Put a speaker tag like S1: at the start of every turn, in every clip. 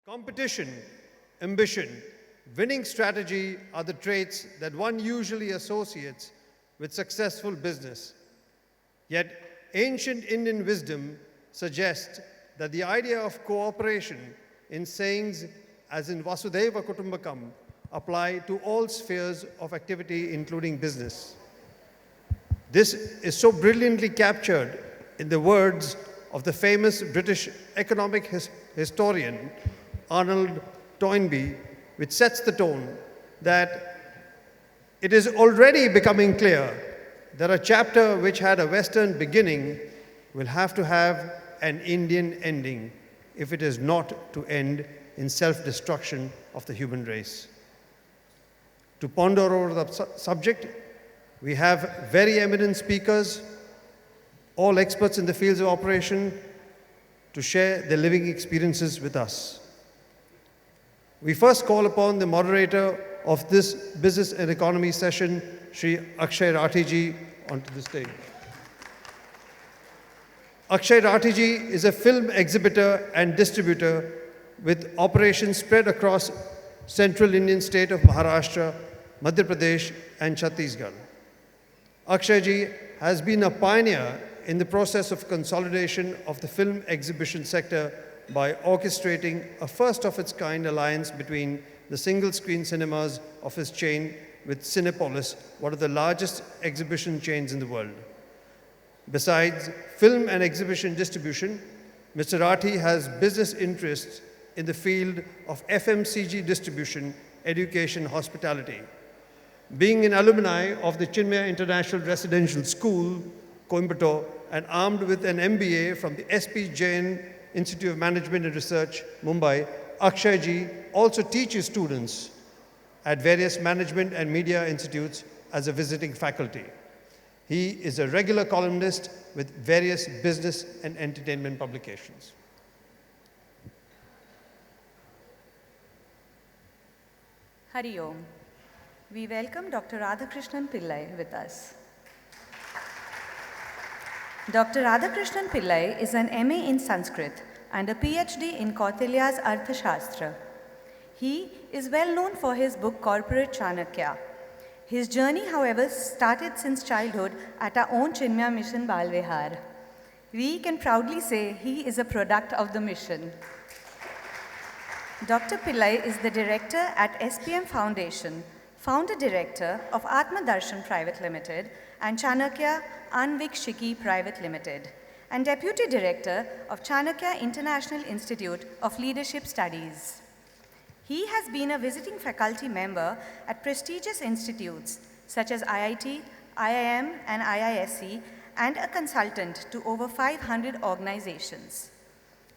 S1: Competition, ambition, winning strategy are the traits that one usually associates with successful business. Yet, ancient Indian wisdom suggests that the idea of cooperation in sayings as in Vasudhaiva Kutumbakam apply to all spheres of activity, including business. This is so brilliantly captured in the words of the famous British economic historian Arnold Toynbee, which sets the tone that it is already becoming clear that a chapter which had a Western beginning will have to have an Indian ending if it is not to end in self-destruction of the human race. To ponder over the subject, we have very eminent speakers, all experts in the fields of operation, to share their living experiences with us. We first call upon the moderator of this business and economy session, Shri Akshay Rathi ji, onto the stage. Akshay Rathi ji is a film exhibitor and distributor with operations spread across central Indian state of Maharashtra, Madhya Pradesh and Chhattisgarh. Akshay ji has been a pioneer in the process of consolidation of the film exhibition sector by orchestrating a first-of-its-kind alliance between the single-screen cinemas of his chain with Cinepolis, one of the largest exhibition chains in the world. Besides film and exhibition distribution, Mr. Rathi has business interests in the field of FMCG distribution, education, hospitality. Being an alumni of the Chinmaya International Residential School, Coimbatore, and armed with an MBA from the SP Jain Institute of Management and Research, Mumbai, Akshay ji also teaches students at various management and media institutes as a visiting faculty. He is a regular columnist with various business and entertainment publications.
S2: Hari Om. We welcome Dr. Radhakrishnan Pillai with us. Dr. Radhakrishnan Pillai is an MA in Sanskrit and a PhD in Kautilya's Arthashastra. He is well known for his book Corporate Chanakya. His journey, however, started since childhood at our own Chinmaya Mission Balvihar. We can proudly say he is a product of the mission. Dr. Pillai is the director at SPM Foundation, founder director of Atma Darshan Private Limited and Chanakya Anvikshiki Private Limited, and deputy director of Chanakya International Institute of Leadership Studies. He has been a visiting faculty member at prestigious institutes such as IIT, IIM, and IISc, and a consultant to over 500 organizations.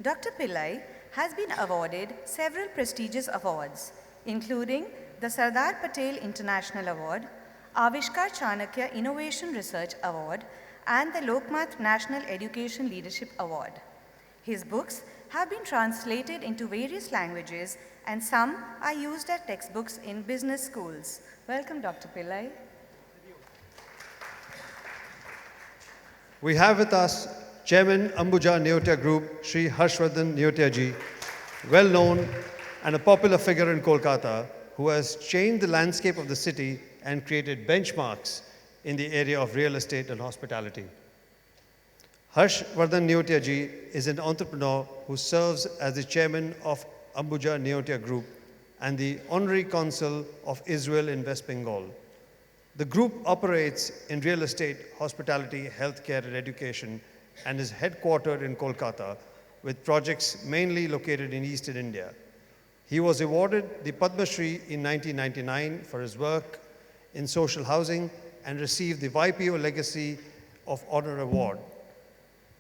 S2: Dr. Pillai has been awarded several prestigious awards, including the Sardar Patel International Award, Avishkar Chanakya Innovation Research Award, and the Lokmat National Education Leadership Award. His books have been translated into various languages and some are used as textbooks in business schools. Welcome, Dr. Pillai.
S1: We have with us Chairman Ambuja Neotia Group, Shri Harshvardhan Neotia ji, well known and a popular figure in Kolkata, who has changed the landscape of the city and created benchmarks in the area of real estate and hospitality. Harshvardhan Neotia ji is an entrepreneur who serves as the chairman of Ambuja Neotia Group and the honorary consul of Israel in West Bengal. The group operates in real estate, hospitality, healthcare, and education, and is headquartered in Kolkata with projects mainly located in Eastern India. He was awarded the Padma Shri in 1999 for his work in social housing and received the YPO Legacy of Honor Award.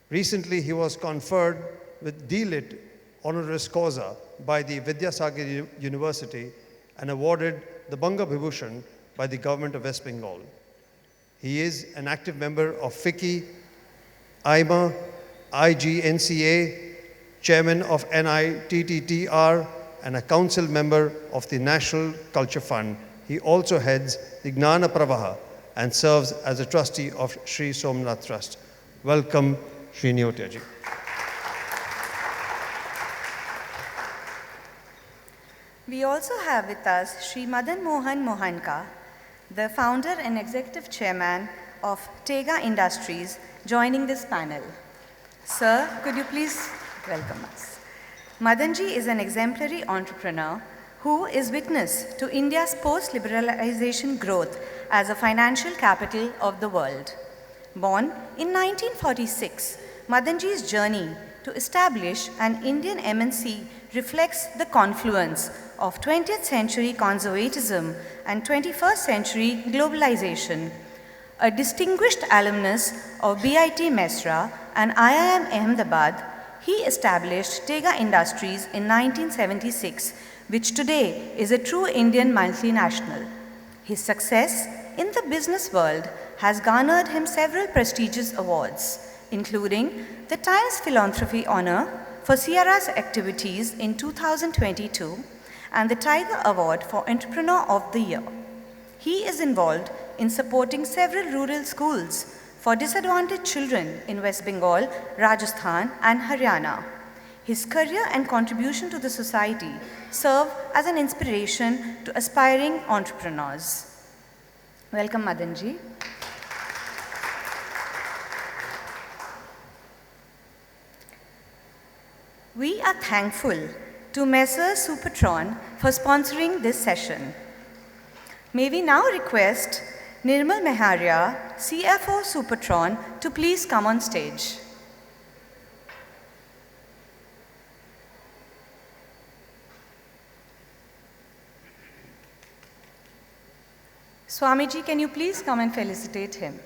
S1: Recently, he was conferred with D.Litt honoris causa by the Vidyasagar University and awarded the Banga Vibhushan by the government of West Bengal. He is an active member of FICCI, IMA, IGNCA, chairman of NITTTR, and a council member of the National Culture Fund. He also heads the Gnana Pravaha and serves as a trustee of Sri Somnath Trust. Welcome, Shri Neotia ji.
S2: We also have with us Sri Madan Mohan Mohanka, the founder and executive chairman of Tega Industries, joining this panel. Sir, could you please welcome us? Madanji is an exemplary entrepreneur who is witness to India's post-liberalization growth as a financial capital of the world. Born in 1946, Madanji's journey to establish an Indian MNC reflects the confluence of 20th century conservatism and 21st century globalization. A distinguished alumnus of BIT Mesra and IIM Ahmedabad, he established Tega Industries in 1976, which today is a true Indian multinational. His success in the business world has garnered him several prestigious awards, including the Times Philanthropy Honor for Sierra's activities in 2022 and the Tiger Award for Entrepreneur of the Year. He is involved in supporting several rural schools for disadvantaged children in West Bengal, Rajasthan, and Haryana. His career and contribution to the society serve as an inspiration to aspiring entrepreneurs. Welcome, Madanji. We are thankful to Messrs Supertron for sponsoring this session. May we now request Nirmal Meharia, CFO Supertron, to please come on stage. Swamiji, can you please come and felicitate him?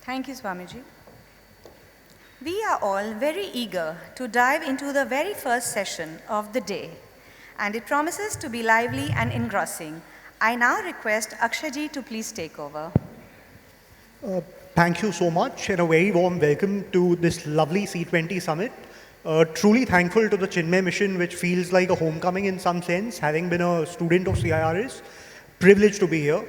S2: Thank you, Swamiji. We are all very eager to dive into the very first session of the day, and it promises to be lively and engrossing. I now request Akshayji to please take over.
S3: Thank you so much, and a very warm welcome to this lovely C20 summit. Truly thankful to the Chinmay mission, which feels like a homecoming in some sense, having been a student of CIRS. Privileged to be here.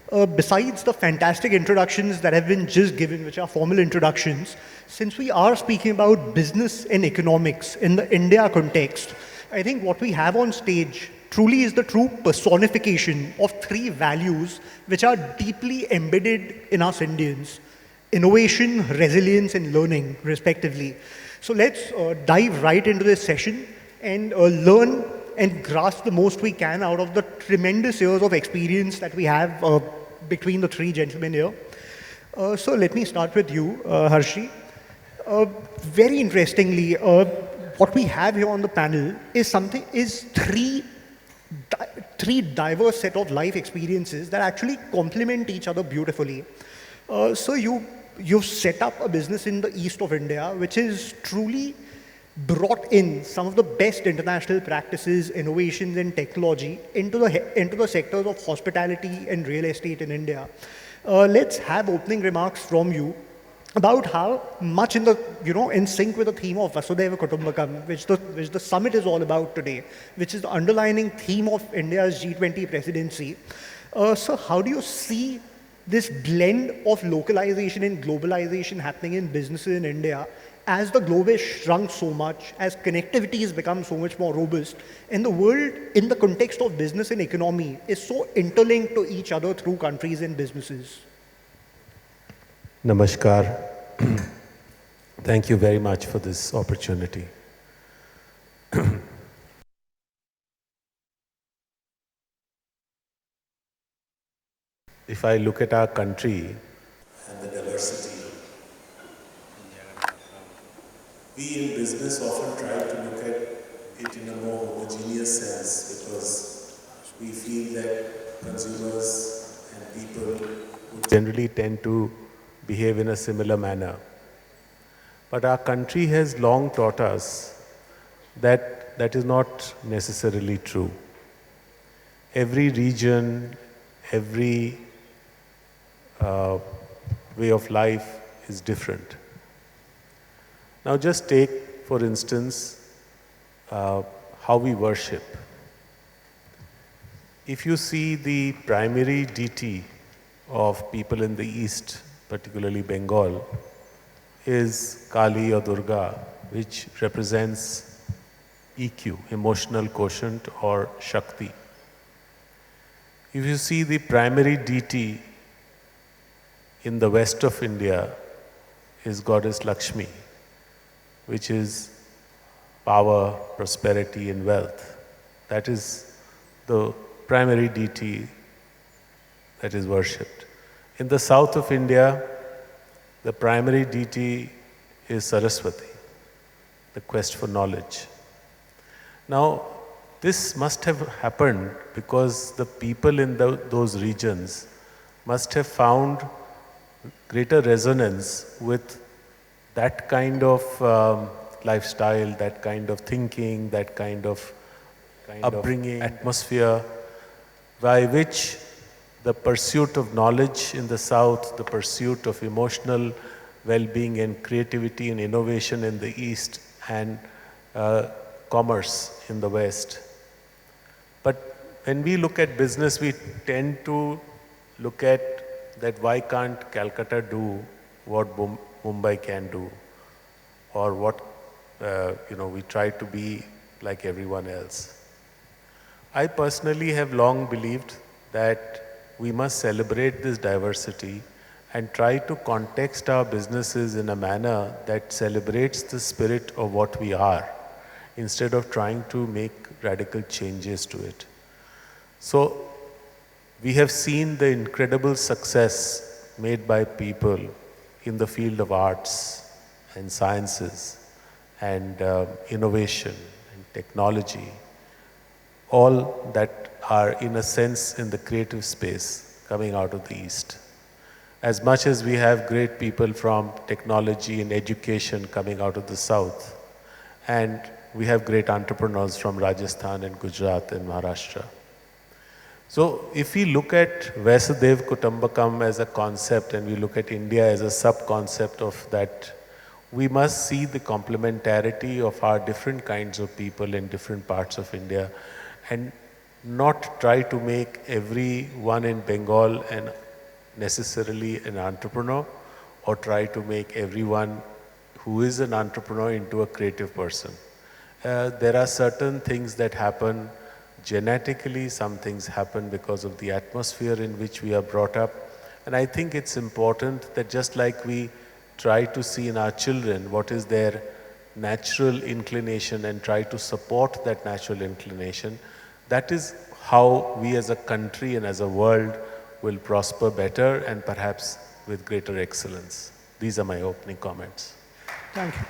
S3: Besides the fantastic introductions that have been just given, which are formal introductions, since we are speaking about business and economics in the India context, I think what we have on stage truly is the true personification of three values which are deeply embedded in us Indians: innovation, resilience, and learning, respectively. So let's dive right into this session and learn and grasp the most we can out of the tremendous years of experience that we have between the three gentlemen here. So let me start with you, Harshi. Very interestingly, what we have here on the panel is three diverse set of life experiences that actually complement each other beautifully. So you've set up a business in the east of India, which is truly brought in some of the best international practices, innovations, and technology into the sectors of hospitality and real estate in India. Let's have opening remarks from you about how much in sync with the theme of Vasudhaiva Kutumbakam, which the summit is all about today, which is the underlining theme of India's G20 presidency. So how do you see this blend of localization and globalization happening in businesses in India as the globe has shrunk so much, as connectivity has become so much more robust, and the world in the context of business and economy is so interlinked to each other through countries and businesses?
S4: Namaskar. Thank you very much for this opportunity. if I look at our country and the diversity, we in business often try to look at it in a more homogeneous sense because we feel that consumers and people would generally tend to behave in a similar manner. But our country has long taught us that that is not necessarily true. Every region, every way of life is different. Now just take, for instance, how we worship. If you see the primary deity of people in the East, particularly Bengal, is Kali or Durga, which represents EQ, emotional quotient or Shakti. If you see the primary deity in the west of India is goddess Lakshmi, which is power, prosperity and wealth. That is the primary deity that is worshipped. In the south of India, the primary deity is Saraswati, the quest for knowledge. Now, this must have happened because the people in those regions must have found greater resonance with that kind of lifestyle, that kind of thinking, that kind of upbringing, atmosphere, by which the pursuit of knowledge in the south, the pursuit of emotional well-being and creativity and innovation in the east, and commerce in the west. But when we look at business, we tend to look at that why can't Calcutta do what Mumbai can do, or what we try to be like everyone else. I personally have long believed that we must celebrate this diversity and try to context our businesses in a manner that celebrates the spirit of what we are, instead of trying to make radical changes to it. So, we have seen the incredible success made by people in the field of arts and sciences and innovation and technology, all that are in a sense in the creative space coming out of the East. As much as we have great people from technology and education coming out of the South, and we have great entrepreneurs from Rajasthan and Gujarat and Maharashtra. So if we look at Vasudhaiva Kutumbakam as a concept and we look at India as a sub-concept of that, we must see the complementarity of our different kinds of people in different parts of India and not try to make everyone in Bengal and necessarily an entrepreneur, or try to make everyone who is an entrepreneur into a creative person. There are certain things that happen genetically, some things happen because of the atmosphere in which we are brought up. And I think it's important that just like we try to see in our children what is their natural inclination and try to support that natural inclination, that is how we as a country and as a world will prosper better and perhaps with greater excellence. These are my opening comments.
S3: Thank you.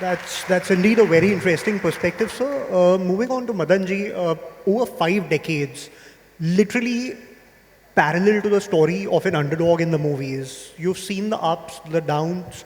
S3: That's indeed a very interesting perspective, sir. Moving on to Madanji, over 5 decades, literally parallel to the story of an underdog in the movies. You've seen the ups, the downs,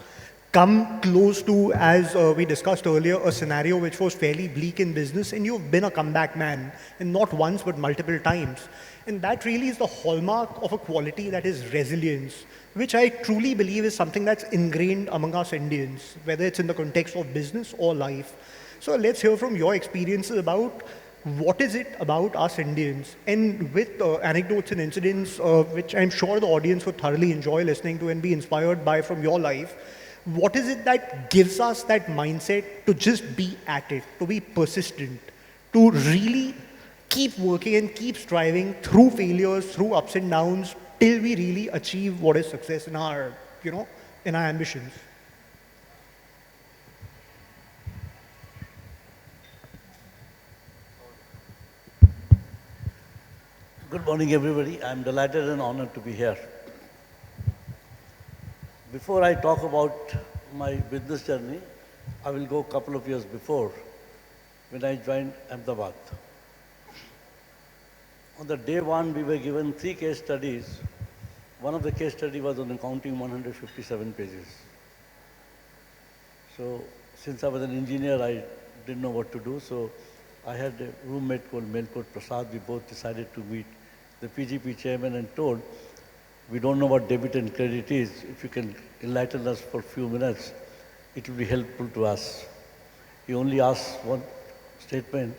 S3: come close to, as we discussed earlier, a scenario which was fairly bleak in business, and you've been a comeback man, and not once but multiple times. And that really is the hallmark of a quality that is resilience, which I truly believe is something that's ingrained among us Indians, whether it's in the context of business or life. So let's hear from your experiences about what is it about us Indians, and with anecdotes and incidents, which I'm sure the audience would thoroughly enjoy listening to and be inspired by from your life. What is it that gives us that mindset to just be at it, to be persistent, to really keep working and keep striving through failures, through ups and downs, till we really achieve what is success in our, in our ambitions?
S5: Good morning, everybody. I'm delighted and honored to be here. Before I talk about my business journey, I will go a couple of years before when I joined Ahmedabad. On the day one, we were given 3 case studies. One of the case study was on accounting 157 pages. So since I was an engineer, I didn't know what to do. So I had a roommate called Melkot Prasad. We both decided to meet the PGP chairman and told, we don't know what debit and credit is. If you can enlighten us for a few minutes, it will be helpful to us. He only asked one statement,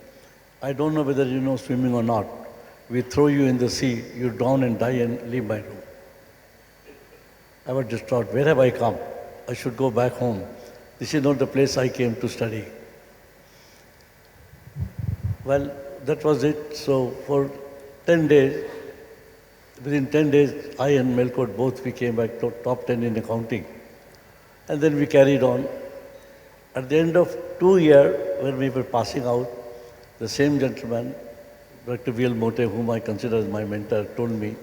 S5: I don't know whether you know swimming or not. We throw you in the sea, you drown and die and leave my room. I was distraught. Where have I come? I should go back home. This is not the place I came to study. Well, that was it. So for 10 days, within 10 days, I and Melkot both we came back to top 10 in accounting. And then we carried on. At the end of 2 years, when we were passing out, the same gentleman, Dr. V.L. Mote, whom I consider as my mentor, told me,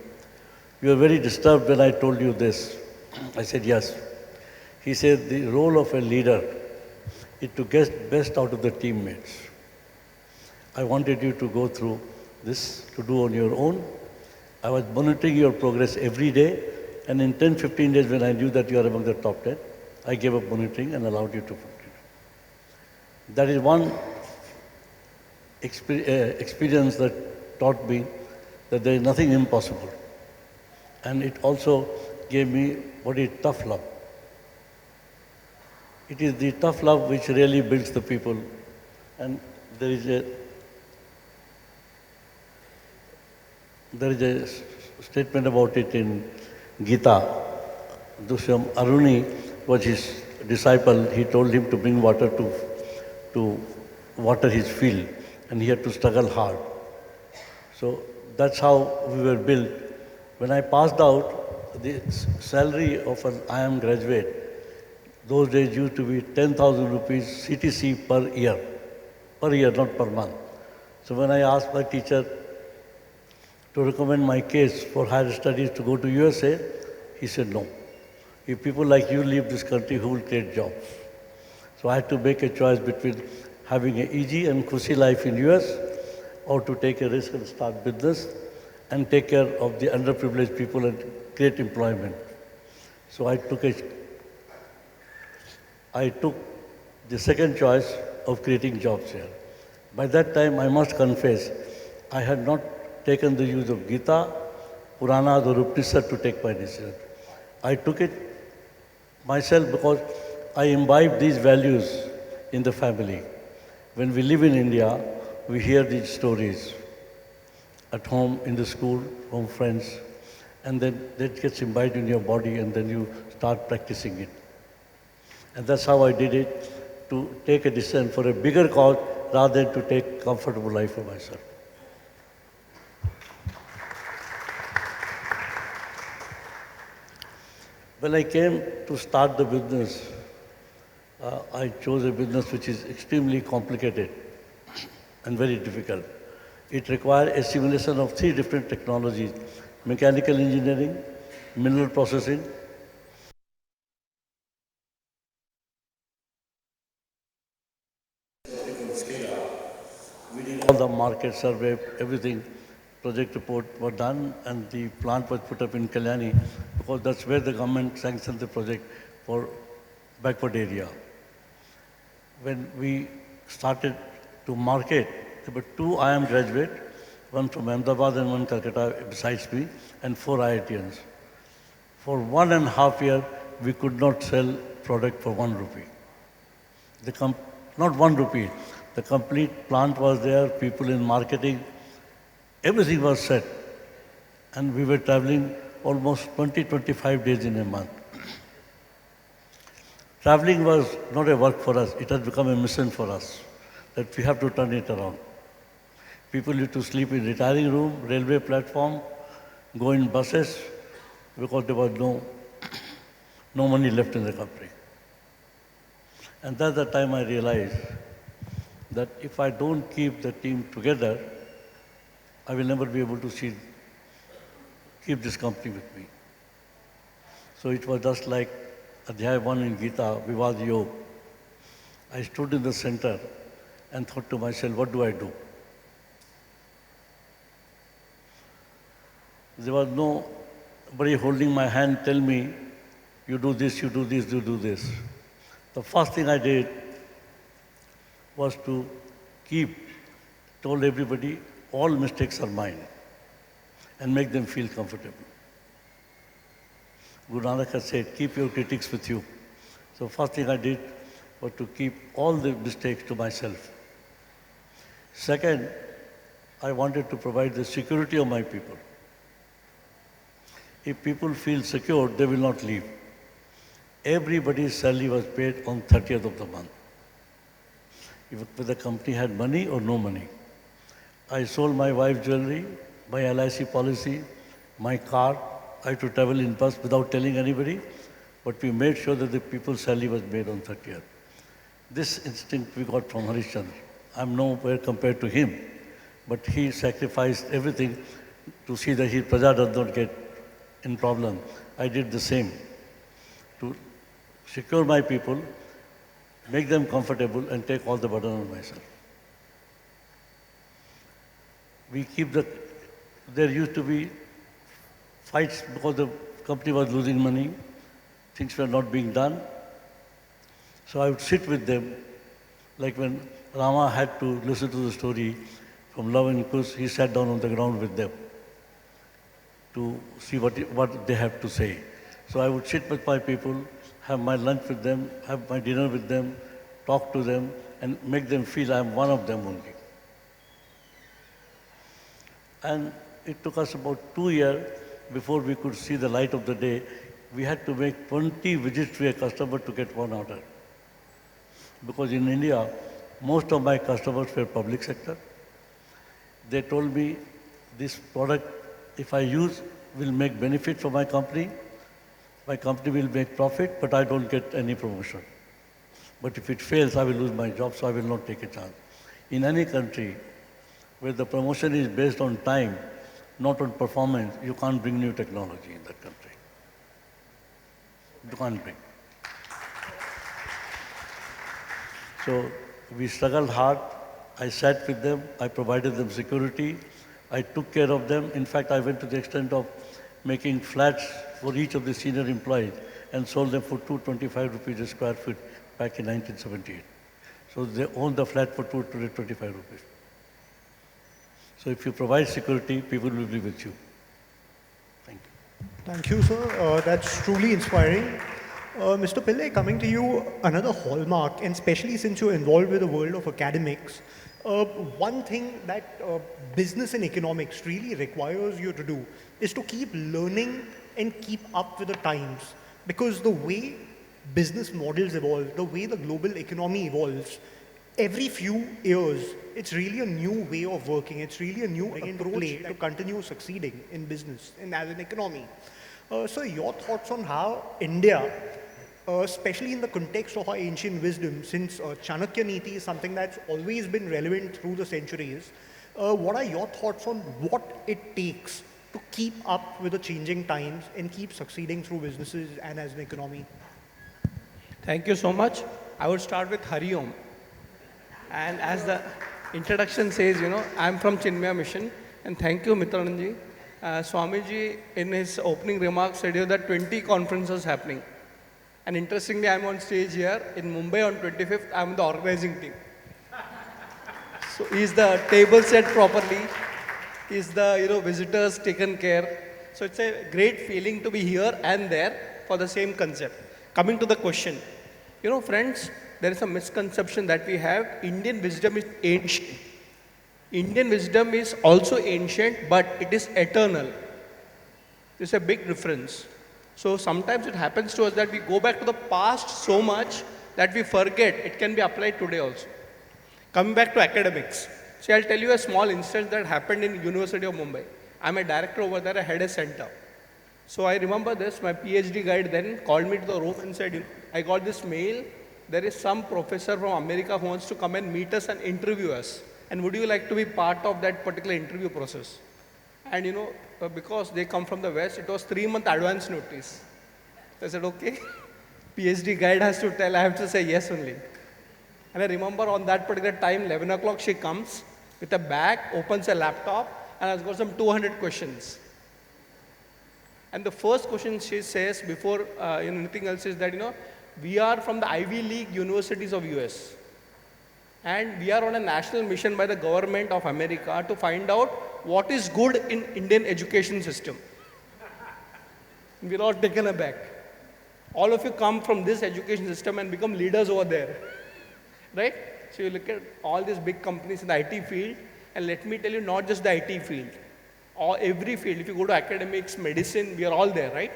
S5: you were very disturbed when I told you this. I said, yes. He said, the role of a leader is to get best out of the teammates. I wanted you to go through this, to do on your own. I was monitoring your progress every day, and in 10, 15 days when I knew that you are among the top 10, I gave up monitoring and allowed you to continue. That is one experience that taught me that there is nothing impossible. And it also gave me what is tough love. It is the tough love which really builds the people. And there is a statement about it in Gita. Dushyam Aruni was his disciple. He told him to bring water to water his field, and he had to struggle hard. So that's how we were built. When I passed out, the salary of an IIM graduate, those days used to be 10,000 rupees CTC per year, not per month. So when I asked my teacher to recommend my case for higher studies to go to USA, he said no. If people like you leave this country, who will create jobs? So I had to make a choice between having an easy and cushy life in US or to take a risk and start business and take care of the underprivileged people and create employment. So I took the second choice of creating jobs here. By that time, I must confess, I had not taken the use of Gita, Puranas or Upanishad to take my decision. I took it myself because I imbibed these values in the family. When we live in India, we hear these stories at home, in the school, from friends, and then that gets imbibed in your body and then you start practicing it. And that's how I did it, to take a decision for a bigger cause rather than to take a comfortable life for myself. When I came to start the business, I chose a business which is extremely complicated and very difficult. It required a simulation of 3 different technologies: mechanical engineering, mineral processing, all the market survey, everything, project report were done, and the plant was put up in Kalyani because that's where the government sanctioned the project for backward area. When we started to market, there were 2 IIM graduates, one from Ahmedabad and one Calcutta besides me, and 4 IITians. For 1.5 years, we could not sell product for 1 rupee. Not 1 rupee. The complete plant was there, people in marketing, everything was set. And we were traveling almost 20-25 days in a month. Traveling was not a work for us, it has become a mission for us, that we have to turn it around. People used to sleep in retiring room, railway platform, go in buses, because there was no money left in the country. And that's the time I realized that if I don't keep the team together, I will never be able to see keep this company with me. So it was just like Adhyay 1 in Gita, Vivad Yog. I stood in the center and thought to myself, what do I do? There was nobody holding my hand, tell me, you do this, you do this, you do this. The first thing I did was to told everybody, all mistakes are mine, and make them feel comfortable. Guru Nanak has said, keep your critics with you. So first thing I did was to keep all the mistakes to myself. Second, I wanted to provide the security of my people. If people feel secure, they will not leave. Everybody's salary was paid on 30th of the month. Whether the company had money or no money. I sold my wife's jewelry, my LIC policy, my car. I had to travel in bus without telling anybody, but we made sure that the people's salary was made on 30th. This instinct we got from Harishchandra. I'm nowhere compared to him, but he sacrificed everything to see that his praja does not get in problem. I did the same to secure my people, make them comfortable, and take all the burden on myself. There used to be fights because the company was losing money, things were not being done. So I would sit with them, like when Rama had to listen to the story from Love and Kush, he sat down on the ground with them to see what they have to say. So I would sit with my people, have my lunch with them, have my dinner with them, talk to them, and make them feel I am one of them only. And it took us about 2 years before we could see the light of the day. We had to make 20 visits to a customer to get one order. Because in India, most of my customers were public sector. They told me, this product, if I use, will make benefit for my company will make profit, but I don't get any promotion. But if it fails, I will lose my job, so I will not take a chance. In any country where the promotion is based on time, not on performance, you can't bring new technology in that country. You can't bring. So we struggled hard. I sat with them. I provided them security. I took care of them. In fact, I went to the extent of making flats for each of the senior employees and sold them for 225 rupees a square foot back in 1978. So they owned the flat for 225 rupees. So if you provide security, people will be with you. Thank you.
S3: Thank you, sir. That's truly inspiring. Mr. Pillai, coming to you, another hallmark, and especially since you're involved with the world of academics, one thing that business and economics really requires you to do is to keep learning and keep up with the times. Because the way business models evolve, the way the global economy evolves, every few years, it's really a new way of working. It's really a new approach to continue succeeding in business and as an economy. So your thoughts on how India, especially in the context of our ancient wisdom, since Chanakya Niti is something that's always been relevant through the centuries, what are your thoughts on what it takes to keep up with the changing times and keep succeeding through businesses and as an economy?
S6: Thank you so much. I would start with Hari Om. And as the introduction says, I'm from Chinmaya Mission, and thank you, Mitrananji. Swamiji, in his opening remarks, said here that 20 conferences happening. And interestingly, I'm on stage here in Mumbai on 25th. I'm the organizing team. So is the table set properly? Is the visitors taken care? So it's a great feeling to be here and there for the same concept. Coming to the question, friends, there is a misconception that we have. Indian wisdom is ancient. Indian wisdom is also ancient, but it is eternal. There's a big difference. So sometimes it happens to us that we go back to the past so much that we forget it can be applied today also. Coming back to academics. See, I'll tell you a small instance that happened in University of Mumbai. I'm a director over there, I had a center. So I remember this, my PhD guide then called me to the room and said, I got this mail, there is some professor from America who wants to come and meet us and interview us. And would you like to be part of that particular interview process? And because they come from the West, it was 3-month advance notice. So I said, okay, PhD guide has to tell, I have to say yes only. And I remember on that particular time, 11 o'clock, she comes with a bag, opens a laptop, and has got some 200 questions. And the first question she says before anything else is that, we are from the Ivy League universities of US. And we are on a national mission by the government of America to find out what is good in Indian education system. We're all taken aback. All of you come from this education system and become leaders over there, right? So you look at all these big companies in the IT field, and let me tell you, not just the IT field, or every field. If you go to academics, medicine, we are all there, right?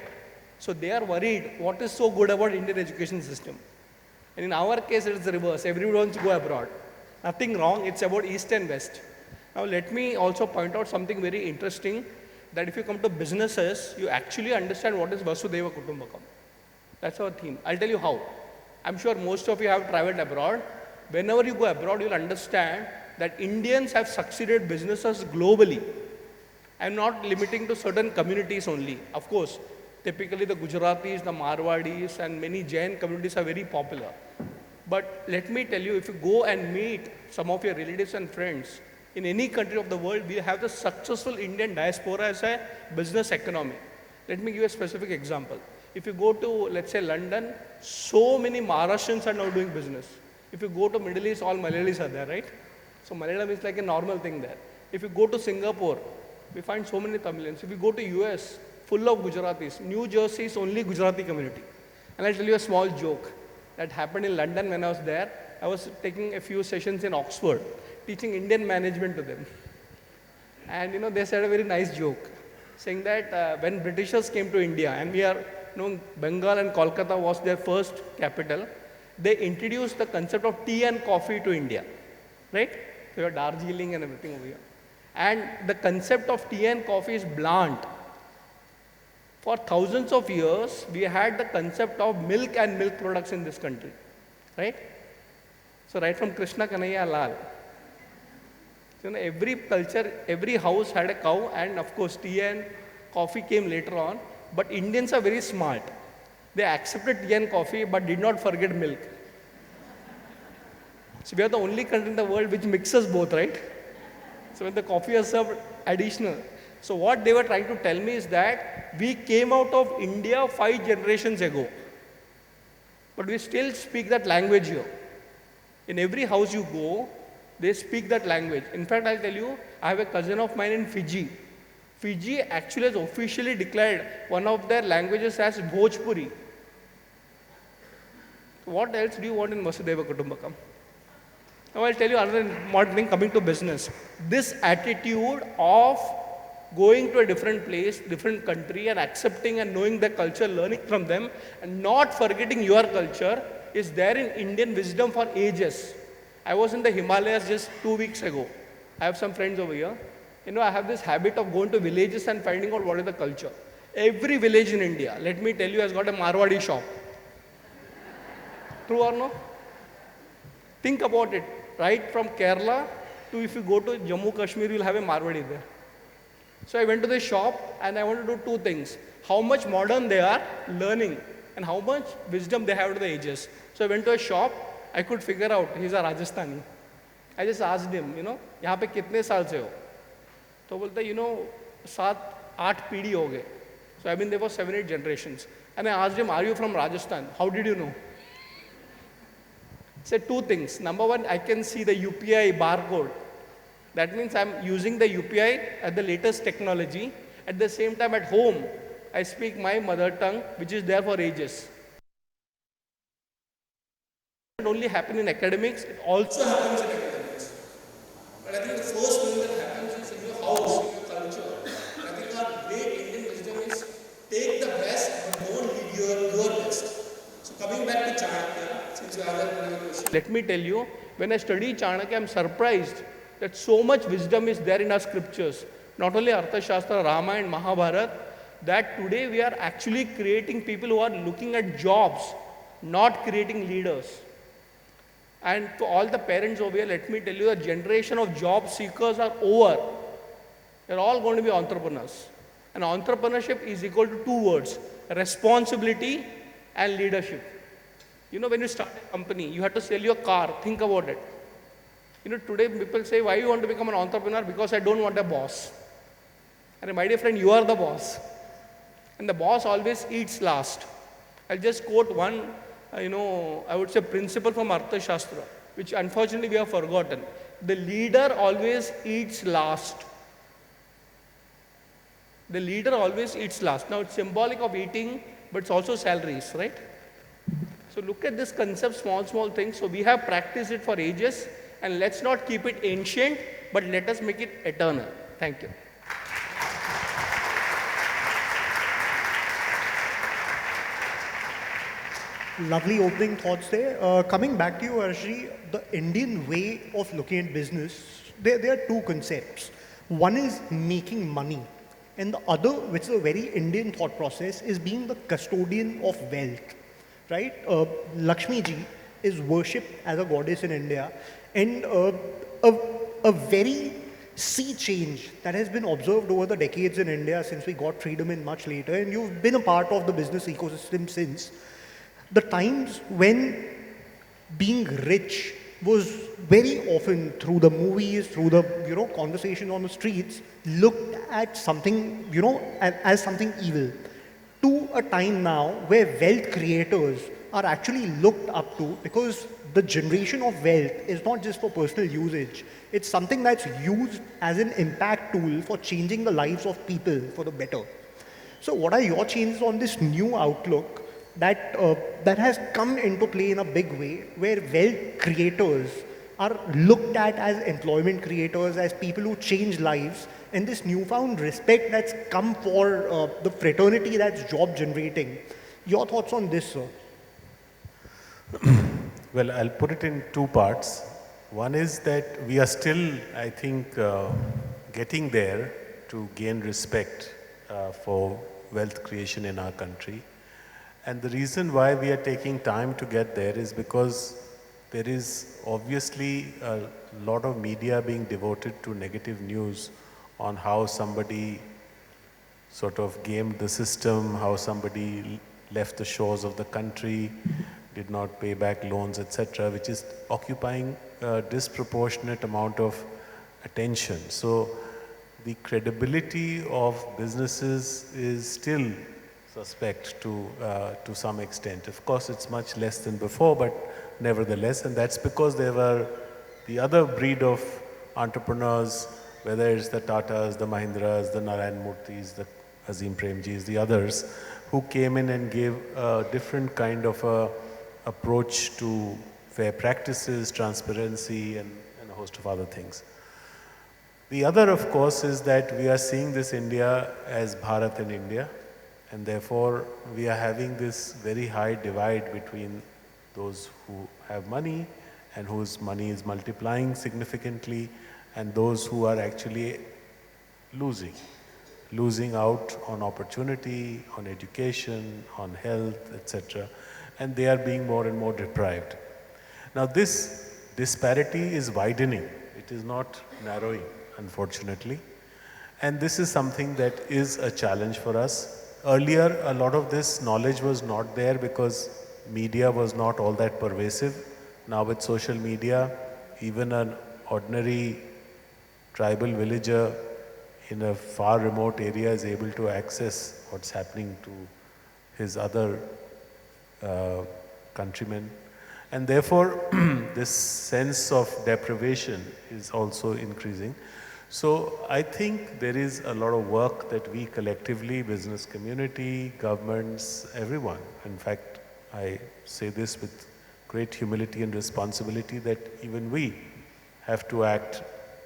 S6: So they are worried, what is so good about Indian education system? And in our case, it's the reverse. Everyone wants to go abroad. Nothing wrong, it's about East and West. Now let me also point out something very interesting, that if you come to businesses, you actually understand what is Vasudhaiva Kutumbakam. That's our theme. I'll tell you how. I'm sure most of you have traveled abroad. Whenever you go abroad, you'll understand that Indians have succeeded businesses globally. I'm not limiting to certain communities only. Of course, typically the Gujaratis, the Marwadis, and many Jain communities are very popular. But let me tell you, if you go and meet some of your relatives and friends, in any country of the world, we have the successful Indian diaspora as a business economy. Let me give you a specific example. If you go to, let's say, London, so many Maharashtrians are now doing business. If you go to Middle East, all Malayalis are there, right? So Malayalam is like a normal thing there. If you go to Singapore, we find so many Tamilians. If you go to US, full of Gujaratis. New Jersey is only Gujarati community. And I'll tell you a small joke that happened in London when I was there. I was taking a few sessions in Oxford, teaching Indian management to them. And they said a very nice joke, saying that when Britishers came to India, and Bengal and Kolkata was their first capital, they introduced the concept of tea and coffee to India, right? So you have Darjeeling and everything over here. And the concept of tea and coffee is bland. For thousands of years, we had the concept of milk and milk products in this country, right? So right from Krishna Kanhaiya Lal. So every culture, every house had a cow, and of course tea and coffee came later on. But Indians are very smart. They accepted tea and coffee, but did not forget milk. So we are the only country in the world which mixes both, right? So when the coffee is served, additional. So what they were trying to tell me is that we came out of India 5 generations ago, but we still speak that language here. In every house you go, they speak that language. In fact, I'll tell you, I have a cousin of mine in Fiji. Fiji actually has officially declared one of their languages as Bhojpuri. What else do you want in Vasudhaiva Kutumbakam? Now I'll tell you another important thing coming to business. This attitude of going to a different place, different country, and accepting and knowing the culture, learning from them, and not forgetting your culture is there in Indian wisdom for ages. I was in the Himalayas just 2 weeks ago. I have some friends over here. I have this habit of going to villages and finding out what is the culture. Every village in India, let me tell you, has got a Marwadi shop. True or no? Think about it. Right from Kerala to if you go to Jammu Kashmir, you'll have a Marwadi there. So I went to the shop and I want to do 2 things. How much modern they are learning and how much wisdom they have to the ages. So I went to a shop, I could figure out, he's a Rajasthani. I just asked him, यहाँ पे कितने साल से हो? तो बोलता 7-8 पीढ़ी हो गए. So I've been there for 7-8 generations. And I asked him, are you from Rajasthan? How did you know? He said 2 things. Number 1, I can see the UPI barcode. That means I'm using the UPI at the latest technology. At the same time, at home, I speak my mother tongue, which is there for ages. It doesn't only happen in academics, it also happens in academics. But I think the first thing that happens is in your house, in your culture. I think our great Indian wisdom is take the best, but don't leave your best. So coming back to Chanakya, since you have another question. Let me tell you, when I study Chanakya, I'm surprised that so much wisdom is there in our scriptures. Not only Arthashastra, Rama and Mahabharata, that today we are actually creating people who are looking at jobs, not creating leaders. And to all the parents over here, let me tell you, the generation of job seekers are over. You're all going to be entrepreneurs. And entrepreneurship is equal to two words, responsibility and leadership. You know, when you start a company, you have to sell your car. Think about it. You know, today people say, why you want to become an entrepreneur? Because I don't want a boss. And my dear friend, you are the boss. And the boss always eats last. I'll just quote one, I would say principle from Arthashastra, which unfortunately we have forgotten. The leader always eats last. The leader always eats last. Now it's symbolic of eating, but it's also salaries, right? So look at this concept, small things. So we have practiced it for ages, and let's not keep it ancient, but let us make it eternal. Thank you.
S3: Lovely opening thoughts there. Coming back to you, Arshji, the Indian way of looking at business, there are two concepts. One is making money, and the other, which is a very Indian thought process, is being the custodian of wealth, right? Lakshmi ji is worshipped as a goddess in India, and a very sea change that has been observed over the decades in India since we got freedom and much later, and you've been a part of the business ecosystem since. The times when being rich was very often through the movies, through the conversation on the streets, looked at something as something evil. To a time now where wealth creators are actually looked up to, because the generation of wealth is not just for personal usage. It's something that's used as an impact tool for changing the lives of people for the better. So what are your changes on this new outlook that has come into play in a big way, where wealth creators are looked at as employment creators, as people who change lives, and this newfound respect that's come for the fraternity that's job generating? Your thoughts on this, sir?
S4: Well, I'll put it in two parts. One is that we are still, I think, getting there to gain respect for wealth creation in our country. And the reason why we are taking time to get there is because there is obviously a lot of media being devoted to negative news on how somebody sort of gamed the system, how somebody left the shores of the country, did not pay back loans, etc., which is occupying a disproportionate amount of attention. So the credibility of businesses is still suspect to some extent. Of course, it's much less than before, but nevertheless, and that's because there were the other breed of entrepreneurs, whether it's the Tatas, the Mahindras, the Narayan Murthis, the Azim Premjis, the others, who came in and gave a different kind of a approach to fair practices, transparency, and a host of other things. The other, of course, is that we are seeing this India as Bharat and India, and therefore we are having this very high divide between those who have money and whose money is multiplying significantly, and those who are actually losing out on opportunity, on education, on health, etc. And they are being more and more deprived. Now this disparity is widening. It is not narrowing, unfortunately. And this is something that is a challenge for us. Earlier, a lot of this knowledge was not there because media was not all that pervasive. Now with social media, even an ordinary tribal villager in a far remote area is able to access what's happening to his other countrymen. And therefore, this sense of deprivation is also increasing. So I think there is a lot of work that we collectively, business community, governments, everyone, in fact, I say this with great humility and responsibility, that even we have to act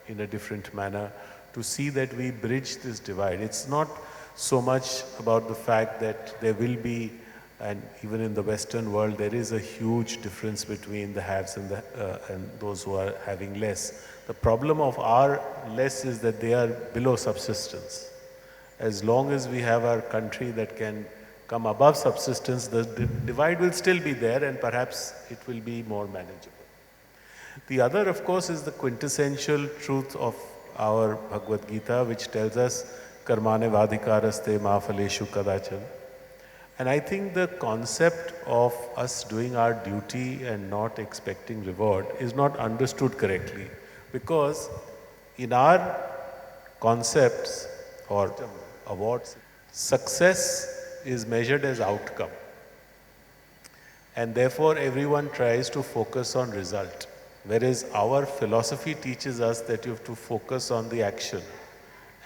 S4: in a different manner to see that we bridge this divide. It's not so much about the fact that there will be, and even in the Western world, there is a huge difference between the haves and those who are having less. The problem of our less is that they are below subsistence. As long as we have our country that can come above subsistence, the divide will still be there, and perhaps it will be more manageable. The other, of course, is the quintessential truth of our Bhagavad Gita, which tells us karmane vadhikaraste ma phaleshu kadachan. And I think the concept of us doing our duty and not expecting reward is not understood correctly, because in our concepts or awards, success is measured as outcome. And therefore everyone tries to focus on result. Whereas our philosophy teaches us that you have to focus on the action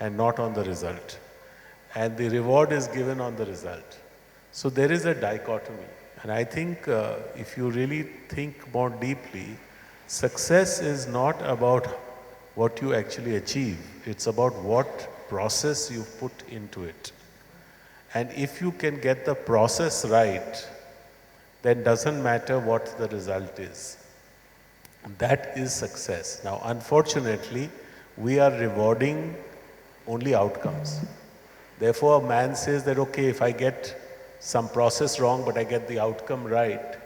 S4: and not on the result. And the reward is given on the result. So there is a dichotomy. And I think if you really think more deeply, success is not about what you actually achieve. It's about what process you put into it. And if you can get the process right, then doesn't matter what the result is. That is success. Now, unfortunately, we are rewarding only outcomes. Therefore, a man says that, okay, if I get some process wrong, but I get the outcome right,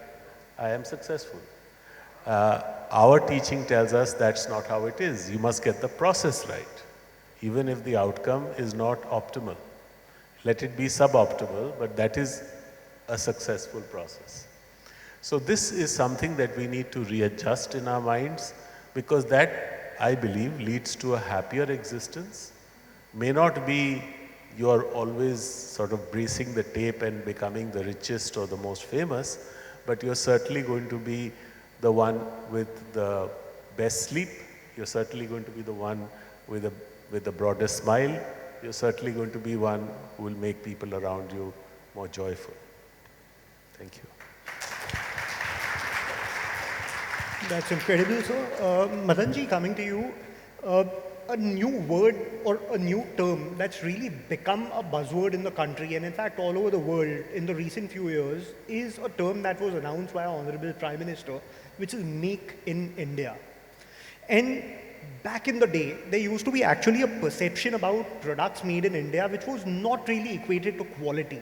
S4: I am successful. Our teaching tells us that's not how it is. You must get the process right, even if the outcome is not optimal. Let it be suboptimal, but that is a successful process. So this is something that we need to readjust in our minds, because that, I believe, leads to a happier existence. May not be you're always sort of breaching the tape and becoming the richest or the most famous, but you're certainly going to be the one with the best sleep. You're certainly going to be the one with the broadest smile. You're certainly going to be one who will make people around you more joyful. Thank you.
S3: That's incredible, sir. Madanji, coming to you, a new word or a new term that's really become a buzzword in the country and in fact all over the world in the recent few years is a term that was announced by our Honorable Prime Minister, which is Make in India. And back in the day, there used to be actually a perception about products made in India which was not really equated to quality.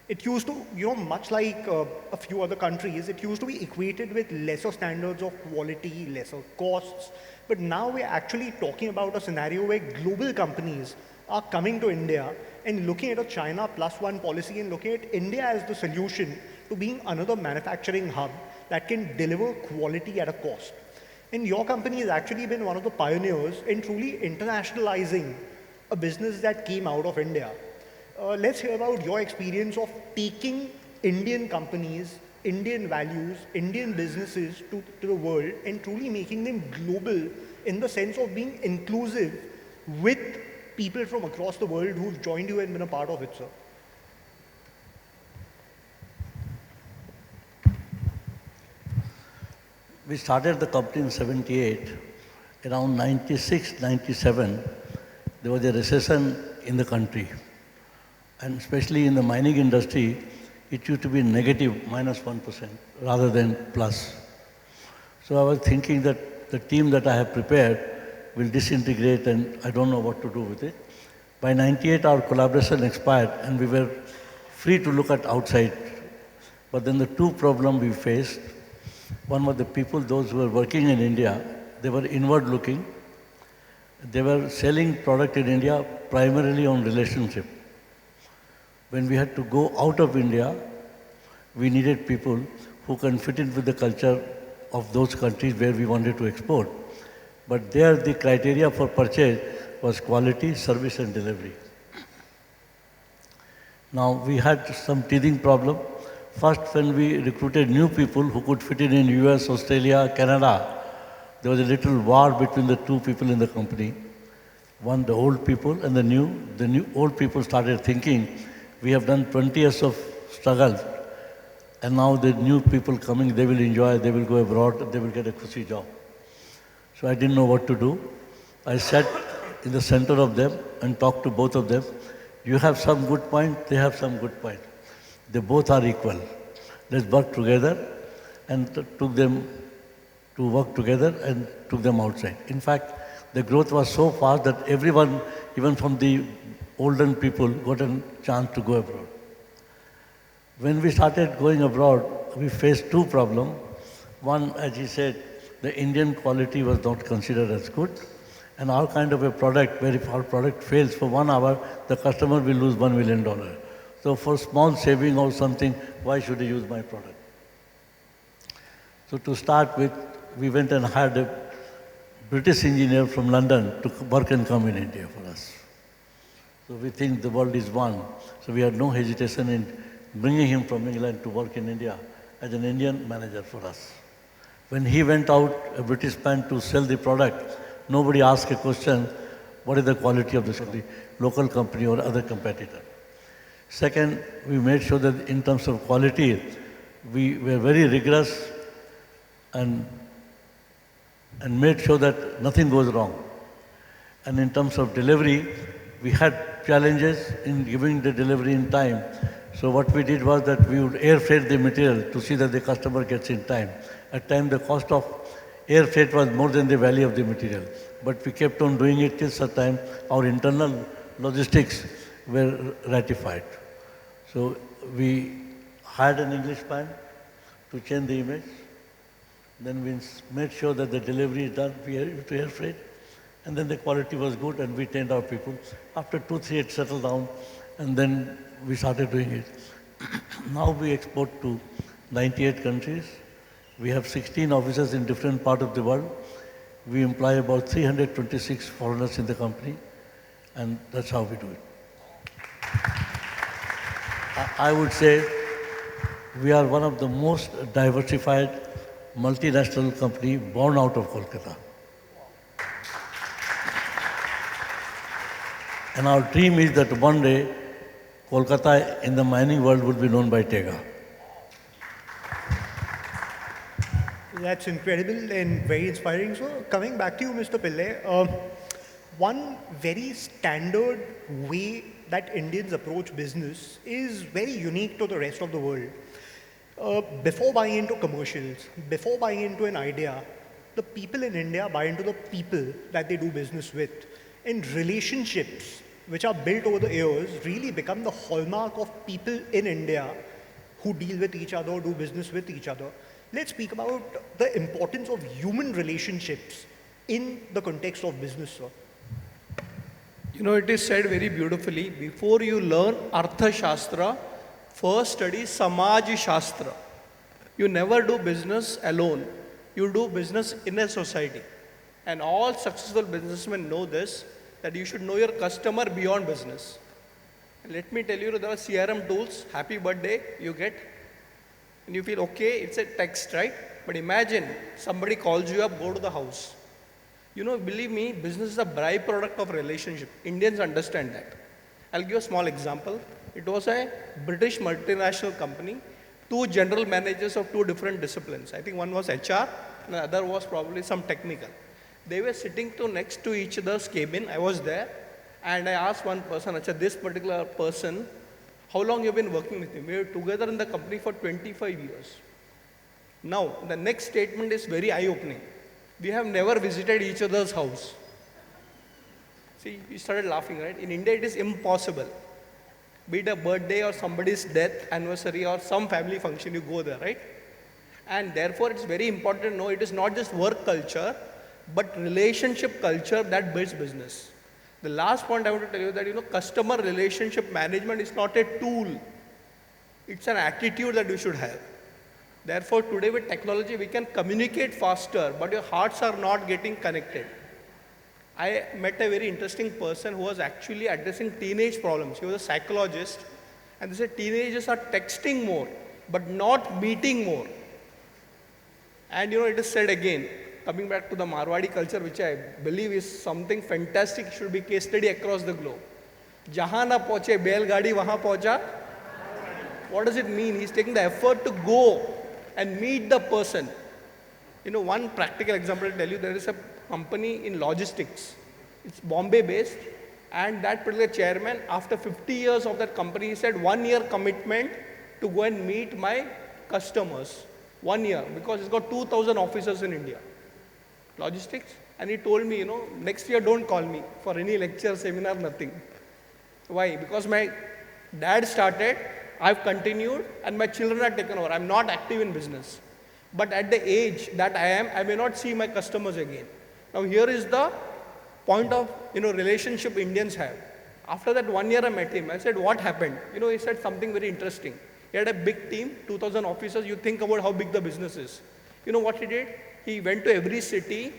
S3: It used to, much like a few other countries, it used to be equated with lesser standards of quality, lesser costs. But now we're actually talking about a scenario where global companies are coming to India and looking at a China plus one policy and looking at India as the solution to being another manufacturing hub that can deliver quality at a cost. And your company has actually been one of the pioneers in truly internationalizing a business that came out of India. Let's hear about your experience of taking Indian companies, Indian values, Indian businesses to the world and truly making them global in the sense of being inclusive with people from across the world who've joined you and been a part of it, sir.
S5: We started the company in 78. Around 96, 97, there was a recession in the country. And especially in the mining industry, it used to be negative, -1%, rather than plus. So I was thinking that the team that I have prepared will disintegrate and I don't know what to do with it. By 98, our collaboration expired and we were free to look at outside. But then the two problems we faced, one was the people, those who were working in India, they were inward looking. They were selling product in India primarily on relationship. When we had to go out of India, we needed people who can fit in with the culture of those countries where we wanted to export. But there the criteria for purchase was quality, service and delivery. Now we had some teething problem. First, when we recruited new people who could fit in US, Australia, Canada, there was a little war between the two people in the company. One, the old people, and the new old people started thinking, we have done 20 years of struggle, and now the new people coming, they will enjoy, they will go abroad, they will get a cushy job. So I didn't know what to do. I sat in the center of them and talked to both of them. You have some good point, they have some good point. They both are equal. Let's work together, and took them to work together and took them outside. In fact, the growth was so fast that everyone, even from the older people, got a chance to go abroad. When we started going abroad, we faced two problems. One, as he said, the Indian quality was not considered as good. And our kind of a product, where if our product fails for 1 hour, the customer will lose $1 million. So for small saving or something, why should he use my product? So to start with, we went and hired a British engineer from London to work and come in India for us. So we think the world is one. So we had no hesitation in bringing him from England to work in India as an Indian manager for us. When he went out, a British man, to sell the product, nobody asked a question, what is the quality of the local company or other competitor? Second, we made sure that in terms of quality, we were very rigorous and made sure that nothing goes wrong. And in terms of delivery, we had challenges in giving the delivery in time. So what we did was that we would air freight the material to see that the customer gets in time. At times, the cost of air freight was more than the value of the material. But we kept on doing it till such time our internal logistics were ratified. So we hired an English man to change the image. Then we made sure that the delivery is done to air freight. And then the quality was good and we trained our people. After 2-3 it settled down and then we started doing it. Now we export to 98 countries. We have 16 offices in different parts of the world. We employ about 326 foreigners in the company, and that's how we do it. I would say we are one of the most diversified multinational company born out of Kolkata. And our dream is that one day Kolkata in the mining world would be known by Tega.
S3: That's incredible and very inspiring. So coming back to you, Mr. Pillai, one very standard way that Indians approach business is very unique to the rest of the world. Before buying into commercials, before buying into an idea, the people in India buy into the people that they do business with. And relationships, which are built over the years, really become the hallmark of people in India who deal with each other, do business with each other. Let's speak about the importance of human relationships in the context of business, sir.
S6: You know, it is said very beautifully, before you learn Artha Shastra, first study Samaj Shastra. You never do business alone. You do business in a society. And all successful businessmen know this, that you should know your customer beyond business. And let me tell you, there are CRM tools, happy birthday, you get. And you feel, okay, it's a text, right? But imagine somebody calls you up, go to the house. You know, believe me, business is a byproduct of relationship. Indians understand that. I'll give a small example. It was a British multinational company, 2 general managers of 2 different disciplines. I think one was HR, and the other was probably some technical. They were sitting next to each other's cabin. I was there, and I asked one person, Acha, this particular person, how long you have been working with him? We were together in the company for 25 years. Now, the next statement is very eye-opening. We have never visited each other's house. See, you started laughing, right? In India, it is impossible. Be it a birthday or somebody's death, anniversary, or some family function, you go there, right? And therefore, it's very important to know it is not just work culture, but relationship culture that builds business. The last point I want to tell you that, you know, customer relationship management is not a tool. It's an attitude that you should have. Therefore, today with technology, we can communicate faster, but your hearts are not getting connected. I met a very interesting person who was actually addressing teenage problems. He was a psychologist, and they said teenagers are texting more, but not meeting more. And you know, it is said again, coming back to the Marwadi culture, which I believe is something fantastic, should be case study across the globe. Jahan na pahunche belgadi, wahan pahuncha. What does it mean? He's taking the effort to go and meet the person. You know, one practical example to tell you, there is a company in logistics. It's Bombay based, and that particular chairman, after 50 years of that company, he said 1 year commitment to go and meet my customers. 1 year, because he's got 2,000 officers in India. Logistics. And he told me, you know, next year don't call me for any lecture, seminar, nothing. Why? Because my dad started, I've continued, and my children are taken over. I'm not active in business. But at the age that I am, I may not see my customers again. Now here is the point of, relationship Indians have. After that 1 year I met him. I said, what happened? He said something very interesting. He had a big team, 2,000 officers. You think about how big the business is. You know what he did? He went to every city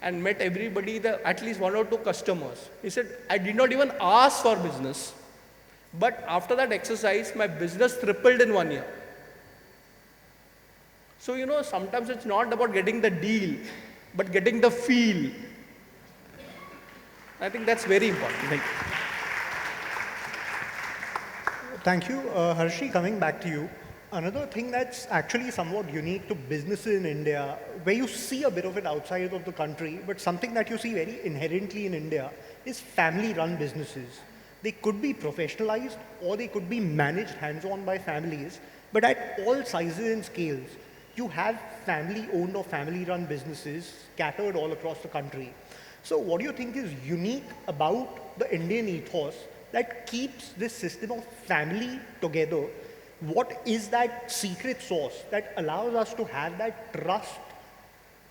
S6: and met everybody, at least 1 or 2 customers. He said, I did not even ask for business. But after that exercise, my business tripled in 1 year. So, sometimes it's not about getting the deal, but getting the feel. I think that's very important. Thank you.
S3: Thank you. Harshi, coming back to you. Another thing that's actually somewhat unique to businesses in India, where you see a bit of it outside of the country, but something that you see very inherently in India is family-run businesses. They could be professionalized or they could be managed hands-on by families, but at all sizes and scales, you have family-owned or family-run businesses scattered all across the country. So what do you think is unique about the Indian ethos that keeps this system of family together? What is that secret sauce that allows us to have that trust,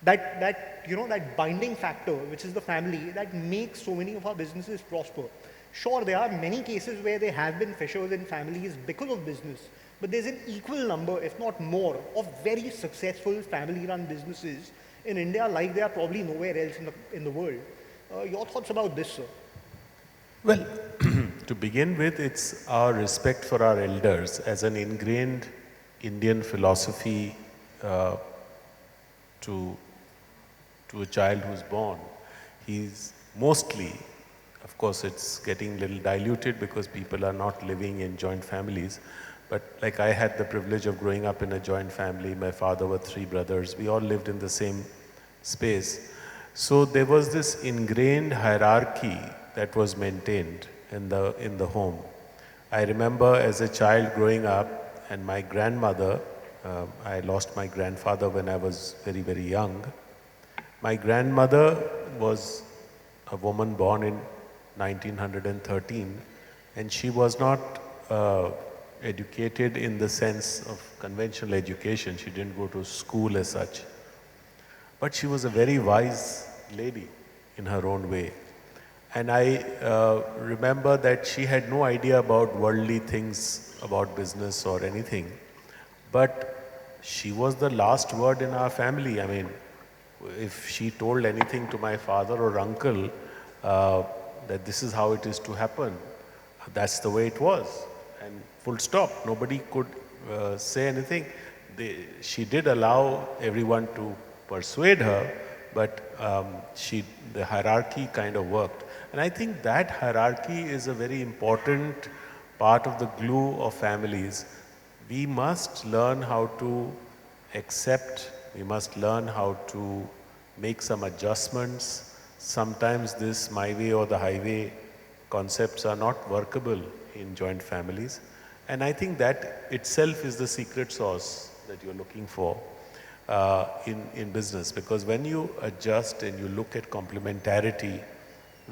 S3: that binding factor, which is the family, that makes so many of our businesses prosper? Sure, there are many cases where there have been fissures in families because of business, but there's an equal number, if not more, of very successful family-run businesses in India, like there are probably nowhere else in the world. Your thoughts about this, sir?
S4: Well, to begin with, it's our respect for our elders as an ingrained Indian philosophy to a child who's born. He's mostly, of course, it's getting a little diluted because people are not living in joint families. But like I had the privilege of growing up in a joint family. My father were 3 brothers. We all lived in the same space. So there was this ingrained hierarchy that was maintained in the home. I remember as a child growing up, and my grandmother, I lost my grandfather when I was very, very young. My grandmother was a woman born in 1913, and she was not educated in the sense of conventional education. She didn't go to school as such. But she was a very wise lady in her own way. And I remember that she had no idea about worldly things, about business or anything. But she was the last word in our family. I mean, if she told anything to my father or uncle, that this is how it is to happen, that's the way it was. And full stop. Nobody could say anything. She did allow everyone to persuade her, but the hierarchy kind of worked. And I think that hierarchy is a very important part of the glue of families. We must learn how to accept, we must learn how to make some adjustments. Sometimes this my way or the highway concepts are not workable in joint families. And I think that itself is the secret sauce that you're looking for in business. Because when you adjust and you look at complementarity,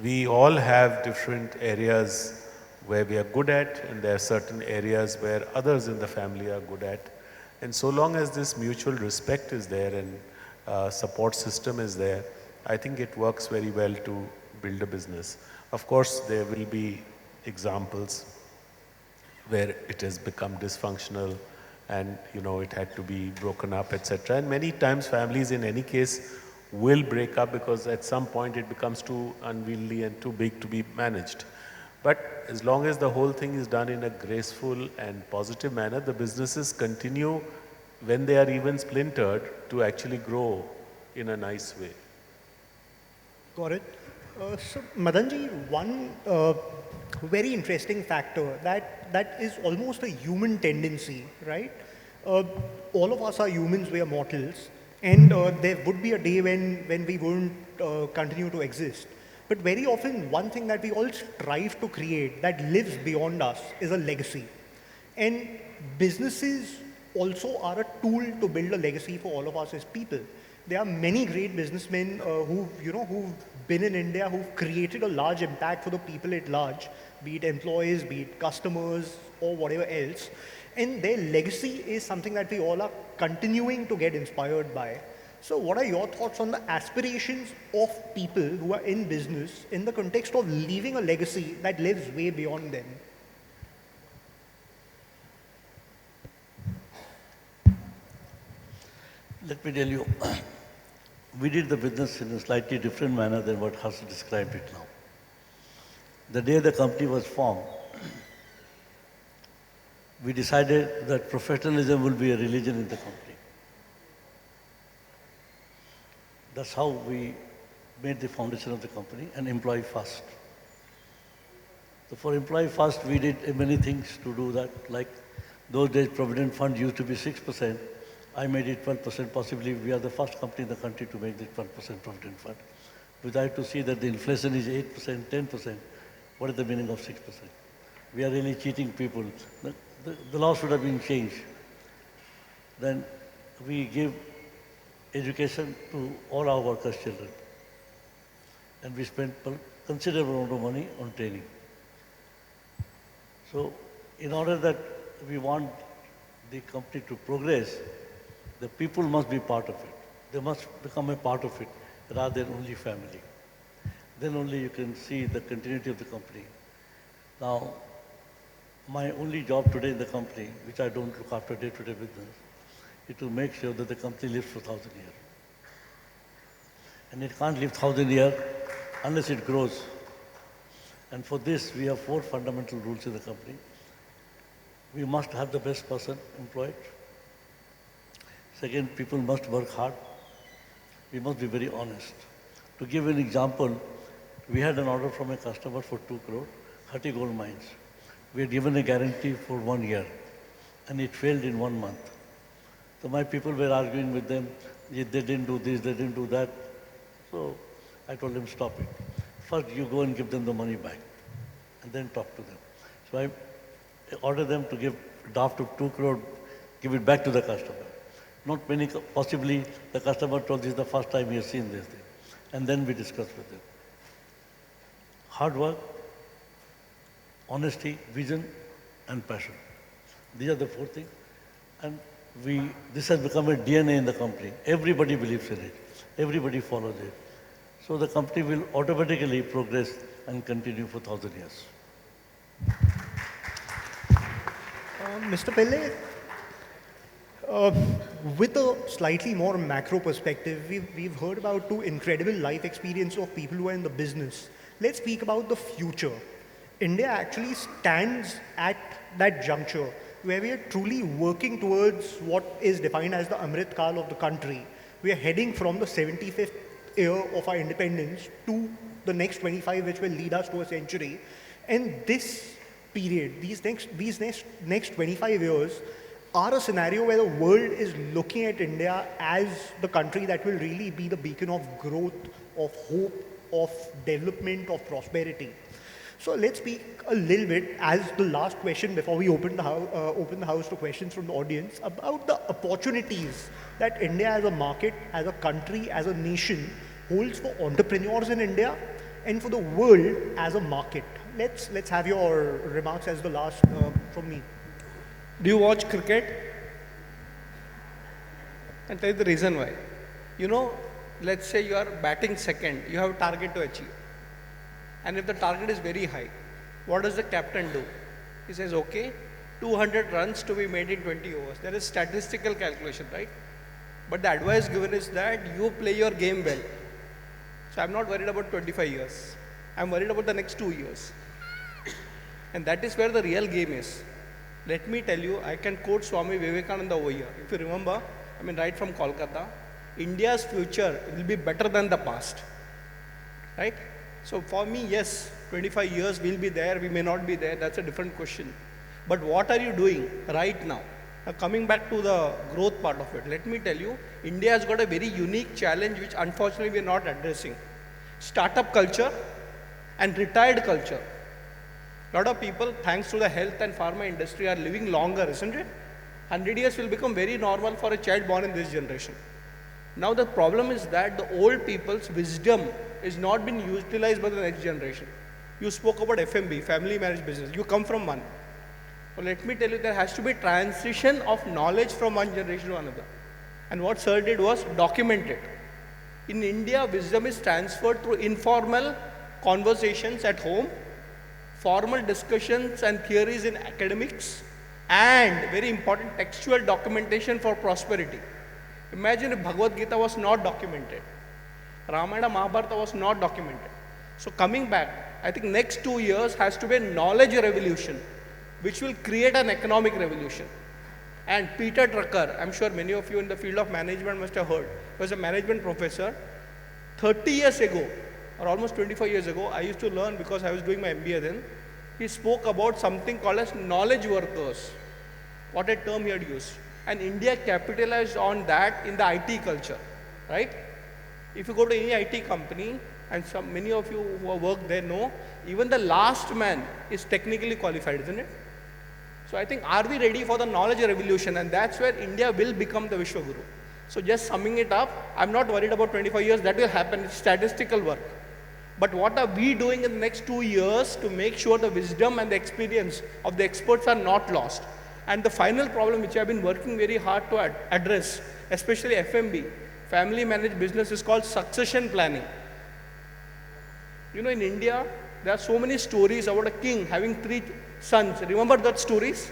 S4: we all have different areas where we are good at, and there are certain areas where others in the family are good at. And so long as this mutual respect is there and support system is there, I think it works very well to build a business. Of course, there will be examples where it has become dysfunctional and it had to be broken up, etc. And many times families in any case will break up because at some point it becomes too unwieldy and too big to be managed. But as long as the whole thing is done in a graceful and positive manner, the businesses continue, when they are even splintered, to actually grow in a nice way.
S3: Got it. So, Madanji, one very interesting factor that is almost a human tendency, right? All of us are humans, we are mortals, and there would be a day when we won't continue to exist. But very often, one thing that we all strive to create that lives beyond us is a legacy. And businesses also are a tool to build a legacy for all of us as people. There are many great businessmen who've been in India, who've created a large impact for the people at large, be it employees, be it customers, or whatever else. And their legacy is something that we all are continuing to get inspired by. So what are your thoughts on the aspirations of people who are in business in the context of leaving a legacy that lives way beyond them?
S5: Let me tell you, we did the business in a slightly different manner than what Harsh described it now. The day the company was formed, we decided that professionalism will be a religion in the company. That's how we made the foundation of the company, and employee first. So for employee first, we did many things to do that. Like those days, Provident Fund used to be 6%. I made it 12%. Possibly we are the first company in the country to make the 12% Provident Fund. We try to see that the inflation is 8%, 10%. What is the meaning of 6%? We are really cheating people. The law should have been changed. Then we give education to all our workers' children. And we spent considerable amount of money on training. So in order that we want the company to progress, the people must be part of it. They must become a part of it rather than only family. Then only you can see the continuity of the company. Now, my only job today in the company, which I don't look after day-to-day business, is to make sure that the company lives for 1,000 years. And it can't live 1,000 years unless it grows. And for this, we have 4 fundamental rules in the company. We must have the best person employed. Second, people must work hard. We must be very honest. To give an example, we had an order from a customer for 2 crore, Khati Gold Mines. We had given a guarantee for 1 year, and it failed in 1 month. So my people were arguing with them, they didn't do this, they didn't do that. So I told them, stop it. First, you go and give them the money back, and then talk to them. So I ordered them to give draft of 2 crore, give it back to the customer. Not many, possibly the customer told this is the first time he has seen this thing. And then we discussed with them. Hard work, honesty, vision, and passion. These are the 4 things. And this has become a DNA in the company. Everybody believes in it. Everybody follows it. So the company will automatically progress and continue for 1,000 years.
S3: Mr. Pillai, with a slightly more macro perspective, we've heard about 2 incredible life experiences of people who are in the business. Let's speak about the future. India actually stands at that juncture where we are truly working towards what is defined as the Amrit Kal of the country. We are heading from the 75th year of our independence to the next 25, which will lead us to a century. And this period, these next 25 years, are a scenario where the world is looking at India as the country that will really be the beacon of growth, of hope, of development, of prosperity. So let's speak a little bit as the last question before we open the house to questions from the audience about the opportunities that India as a market, as a country, as a nation holds for entrepreneurs in India and for the world as a market. Let's have your remarks as the last from me.
S6: Do you watch cricket? I'll tell you the reason why. You know, let's say you are batting second, you have a target to achieve. And if the target is very high, what does the captain do? He says, okay, 200 runs to be made in 20 overs. There is statistical calculation, right? But the advice given is that you play your game well. So I'm not worried about 25 years. I'm worried about the next 2 years. And that is where the real game is. Let me tell you, I can quote Swami Vivekananda over here. If you remember, right from Kolkata, India's future will be better than the past. Right? So for me, yes, 25 years we'll be there, we may not be there, that's a different question. But what are you doing right now? Now coming back to the growth part of it, let me tell you, India has got a very unique challenge which unfortunately we are not addressing. Startup culture and retired culture. A lot of people, thanks to the health and pharma industry, are living longer, isn't it? 100 years will become very normal for a child born in this generation. Now the problem is that the old people's wisdom is not being utilized by the next generation. You spoke about FMB, family marriage business. You come from one. Well, let me tell you, there has to be transition of knowledge from one generation to another. And what sir did was document it. In India, wisdom is transferred through informal conversations at home, formal discussions and theories in academics, and very important textual documentation for prosperity. Imagine if Bhagavad Gita was not documented, Ramayana Mahabharata was not documented. So coming back, I think next 2 years has to be a knowledge revolution, which will create an economic revolution. And Peter Drucker, I'm sure many of you in the field of management must have heard, was a management professor. 30 years ago, or almost 25 years ago, I used to learn because I was doing my MBA then. He spoke about something called as knowledge workers. What a term he had used. And India capitalized on that in the IT culture, right? If you go to any IT company, and many of you who have worked there know, even the last man is technically qualified, isn't it? So I think, are we ready for the knowledge revolution? And that's where India will become the Vishwaguru. So just summing it up, I'm not worried about 25 years, that will happen, it's statistical work. But what are we doing in the next 2 years to make sure the wisdom and the experience of the experts are not lost? And the final problem which I've been working very hard to address, especially FMB, family managed business, is called succession planning. You know, in India, there are so many stories about a king having 3 sons. Remember that stories?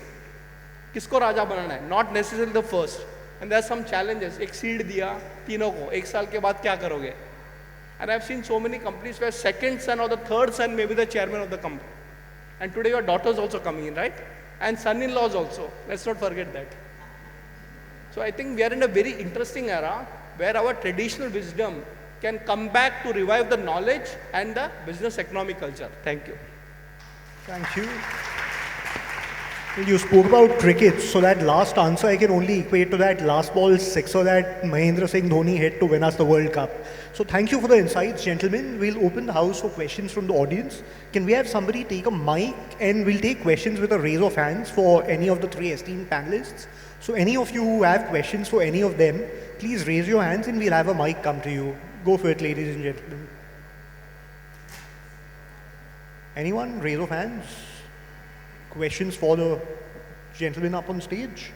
S6: Kisko raja banana hai? Not necessarily the first. And there are some challenges. Ek seed diya, teenon ko. Ek saal ke baad kya karoge? And I've seen so many companies where second son or the third son may be the chairman of the company. And today your daughter's also coming in, right? And son-in-laws also. Let's not forget that. So I think we are in a very interesting era where our traditional wisdom can come back to revive the knowledge and the business economic culture. Thank you.
S3: Thank you. Well, you spoke about cricket, so that last answer I can only equate to that last ball sixer that Mahendra Singh Dhoni hit to win us the World Cup. So thank you for the insights, gentlemen. We'll open the house for questions from the audience. Can we have somebody take a mic, and we'll take questions with a raise of hands for any of the 3 esteemed panelists. So any of you who have questions for any of them, please raise your hands and we'll have a mic come to you. Go for it, ladies and gentlemen. Anyone? Raise of hands. Questions for the gentleman up on stage?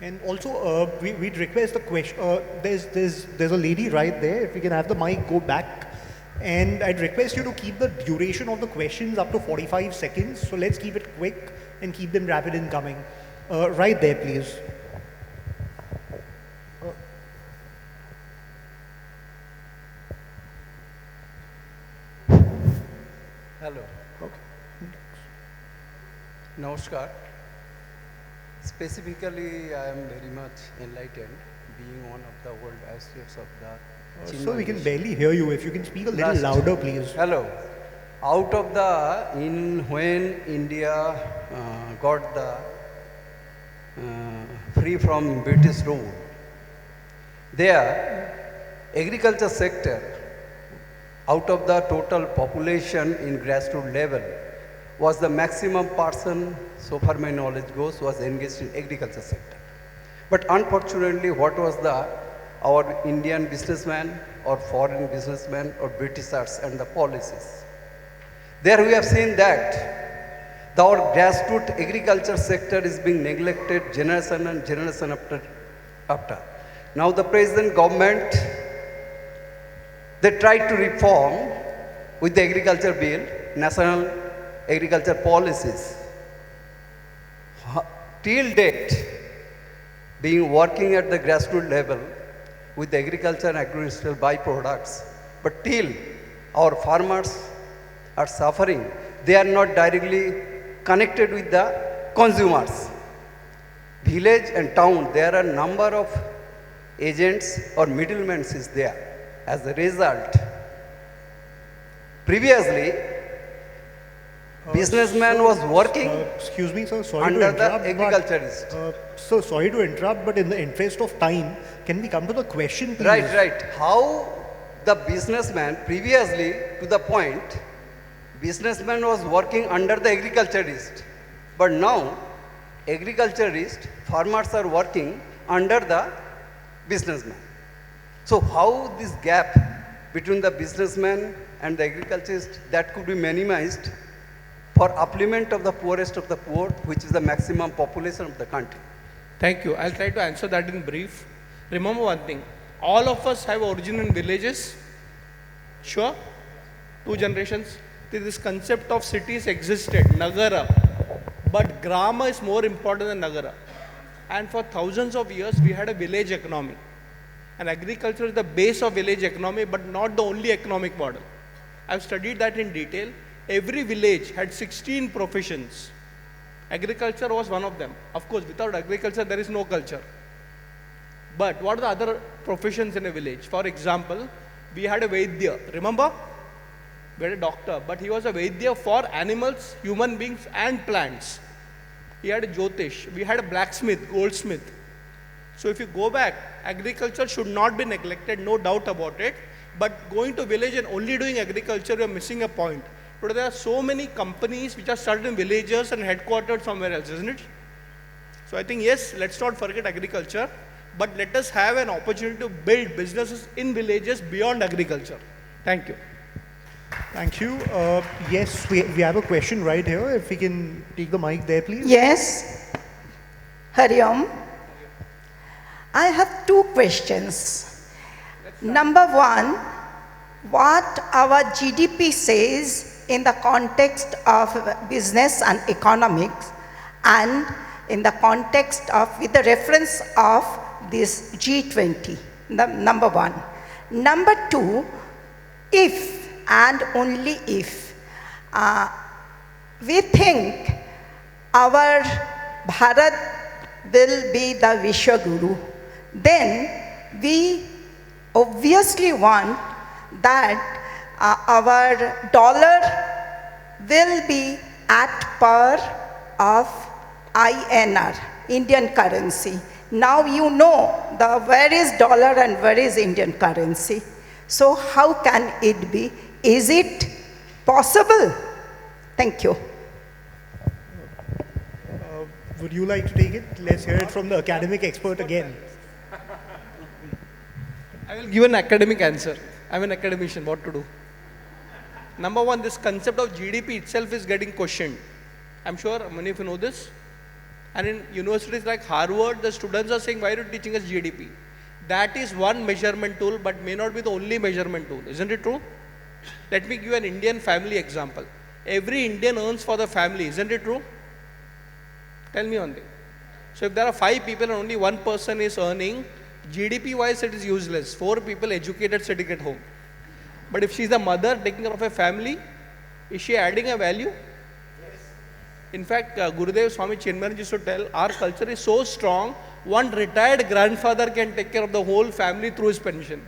S3: And also, we'd request the question. There's a lady right there. If we can have the mic go back. And I'd request you to keep the duration of the questions up to 45 seconds. So let's keep it quick and keep them rapid in coming. Right there, please.
S7: Hello.
S3: Okay.
S7: Namaskar. Specifically, I am very much enlightened, being one of the world associates of the
S3: So we can barely hear you. If you can speak a little louder, please.
S7: Hello. Out of the, when India got the free from British rule, their agriculture sector, out of the total population in grassroots level, was the maximum person, so far my knowledge goes, was engaged in agriculture sector. But unfortunately, what was our Indian businessmen or foreign businessmen or Britishers and the policies? There we have seen that our grassroots agriculture sector is being neglected generation and generation after. Now the present government, they tried to reform with the agriculture bill, national agriculture policies. Till date, being working at the grassroots level with the agriculture and agricultural byproducts, but till our farmers are suffering, they are not directly connected with the consumers. Village and town, there are a number of agents or middlemen is there. As a result, previously, businessman was working
S3: excuse me, sir, sorry
S7: under
S3: to
S7: the
S3: interrupt,
S7: agriculturist.
S3: Sir, sorry to interrupt, but in the interest of time, can we come to the question, please?
S7: Right. How the businessman, previously to the point, businessman was working under the agriculturist. But now, agriculturist, farmers are working under the businessman. So how this gap between the businessman and the agriculturist, that could be minimized for upliftment of the poorest of the poor, which is the maximum population of the country?
S6: Thank you. I'll try to answer that in brief. Remember one thing, all of us have origin in villages. Sure? 2 generations. This concept of cities existed, Nagara. But Grama is more important than Nagara. And for thousands of years, we had a village economy. And agriculture is the base of village economy, but not the only economic model. I've studied that in detail. Every village had 16 professions. Agriculture was one of them. Of course, without agriculture, there is no culture. But what are the other professions in a village? For example, we had a Vaidya. Remember? We had a doctor, but he was a Vaidya for animals, human beings, and plants. He had a Jyotish. We had a blacksmith, goldsmith. So if you go back, agriculture should not be neglected, no doubt about it. But going to village and only doing agriculture, you're missing a point. Today there are so many companies which are started in villages and headquartered somewhere else, isn't it? So I think, yes, let's not forget agriculture, but let us have an opportunity to build businesses in villages beyond agriculture. Thank you.
S3: Thank you. Yes, we have a question right here. If we can take the mic there, please.
S8: Yes. Hari Om. I have 2 questions. Number 1, what our GDP says in the context of business and economics, and in the context of, with the reference of this G20, number 1. Number 2, if and only if we think our Bharat will be the Vishwaguru, then we obviously want that our dollar will be at par of INR, Indian currency. Now you know where is dollar and where is Indian currency. So how can it be? Is it possible? Thank you.
S3: Would you like to take it? Let's hear it from the academic expert again.
S6: I will give an academic answer. I'm an academician, what to do? Number 1, this concept of GDP itself is getting questioned. I'm sure many of you know this. And in universities like Harvard, the students are saying, why are you teaching us GDP? That is one measurement tool, but may not be the only measurement tool. Isn't it true? Let me give you an Indian family example. Every Indian earns for the family. Isn't it true? Tell me one thing. So if there are 5 people and only 1 person is earning, GDP-wise it is useless. 4 people educated sitting at home. But if she is a mother taking care of a family, is she adding a value? Yes. In fact, Gurudev Swami Chinmayanand used to tell, our culture is so strong, one retired grandfather can take care of the whole family through his pension.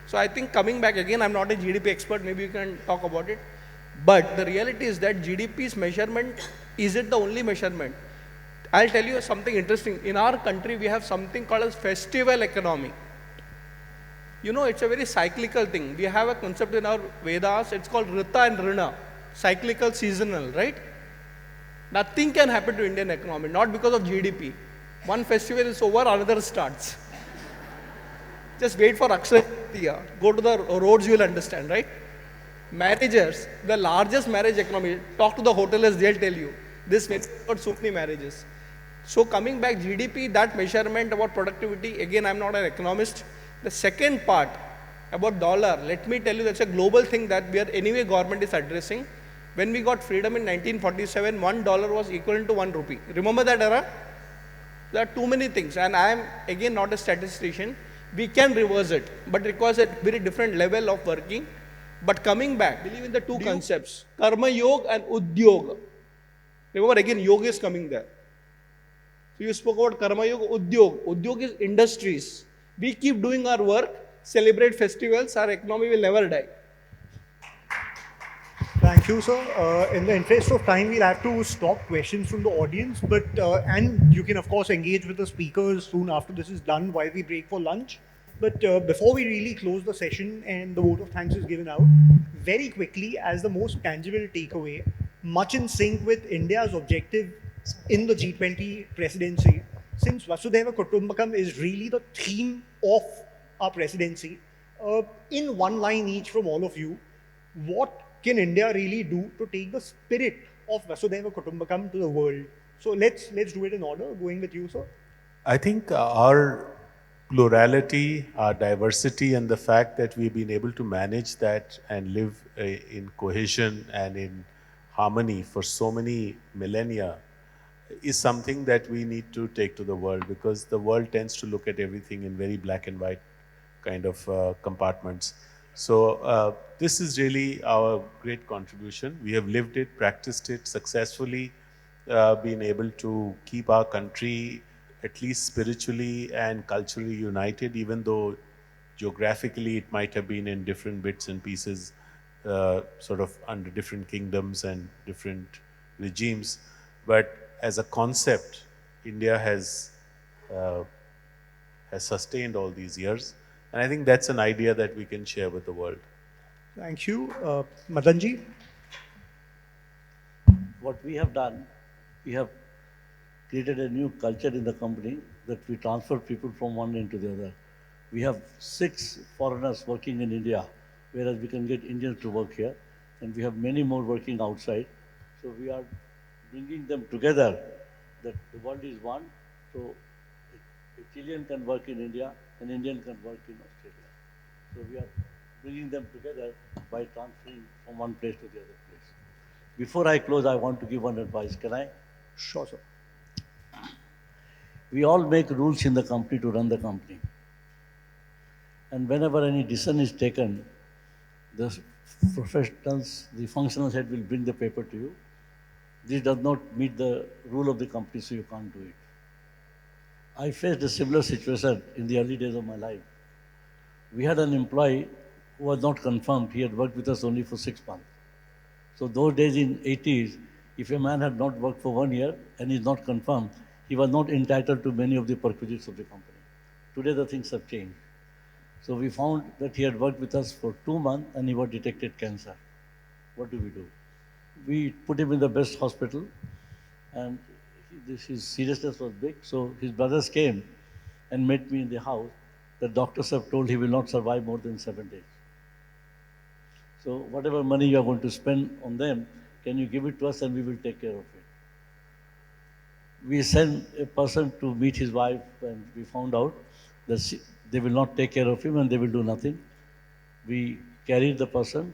S6: So I think coming back again, I'm not a GDP expert, maybe you can talk about it. But the reality is that GDP's measurement isn't the only measurement. I'll tell you something interesting. In our country, we have something called as festival economy. You know, it's a very cyclical thing. We have a concept in our Vedas, it's called Rita and Rina, cyclical, seasonal, right? Nothing can happen to Indian economy, not because of GDP. One festival is over, another starts. Just wait for Akshaya Tritiya. Go to the roads, you will understand, right? Marriages, the largest marriage economy. Talk to the hoteliers, they'll tell you. This got so many marriages. So coming back, GDP, that measurement about productivity, again, I'm not an economist. The second part about dollar, let me tell you, that's a global thing that we are anyway government is addressing. When we got freedom in 1947, $1 was equivalent to 1 rupee. Remember that era? There are too many things, and I am again not a statistician. We can reverse it, but requires a very different level of working. But coming back, believe in the 2 concepts, Karma Yoga and Udyog. Remember again, yoga is coming there. So you spoke about Karma Yoga, Udyog. Udyog is industries. We keep doing our work, celebrate festivals, our economy will never die.
S3: Thank you, sir. In the interest of time, we'll have to stop questions from the audience, but and you can of course engage with the speakers soon after this is done while we break for lunch. But before we really close the session and the vote of thanks is given out, very quickly, as the most tangible takeaway, much in sync with India's objective in the G20 presidency, since Vasudhaiva Kutumbakam is really the theme of our presidency, in one line each from all of you, what can India really do to take the spirit of Vasudhaiva Kutumbakam to the world? So let's do it in order, going with you, sir.
S4: I think our plurality, our diversity, and the fact that we've been able to manage that and live in cohesion and in harmony for so many millennia is something that we need to take to the world, because the world tends to look at everything in very black and white kind of compartments. So this is really our great contribution. We have lived it, practiced it successfully, been able to keep our country at least spiritually and culturally united, even though geographically it might have been in different bits and pieces, sort of under different kingdoms and different regimes. But as a concept, India has sustained all these years. And I think that's an idea that we can share with the world.
S3: Thank you. Madanji?
S5: What we have done, we have created a new culture in the company that we transfer people from one end to the other. We have 6 foreigners working in India, whereas we can get Indians to work here, and we have many more working outside. So we are bringing them together, that the world is one. So a Chilean can work in India, an Indian can work in Australia. So we are bringing them together by transferring from one place to the other place. Before I close, I want to give one advice. Can I?
S3: Sure, sir.
S5: We all make rules in the company to run the company. And whenever any decision is taken, the professionals, the functional head will bring the paper to you. This does not meet the rule of the company, so you can't do it. I faced a similar situation in the early days of my life. We had an employee who was not confirmed. He had worked with us only for 6 months. So those days in 80s, if a man had not worked for 1 year and is not confirmed, he was not entitled to many of the perquisites of the company. Today the things have changed. So we found that he had worked with us for 2 months and he was detected cancer. What do? We put him in the best hospital, and his seriousness was big. So his brothers came and met me in the house. The doctors have told he will not survive more than 7 days. So whatever money you are going to spend on them, can you give it to us and we will take care of it. We sent a person to meet his wife, and we found out that they will not take care of him and they will do nothing. We carried the person.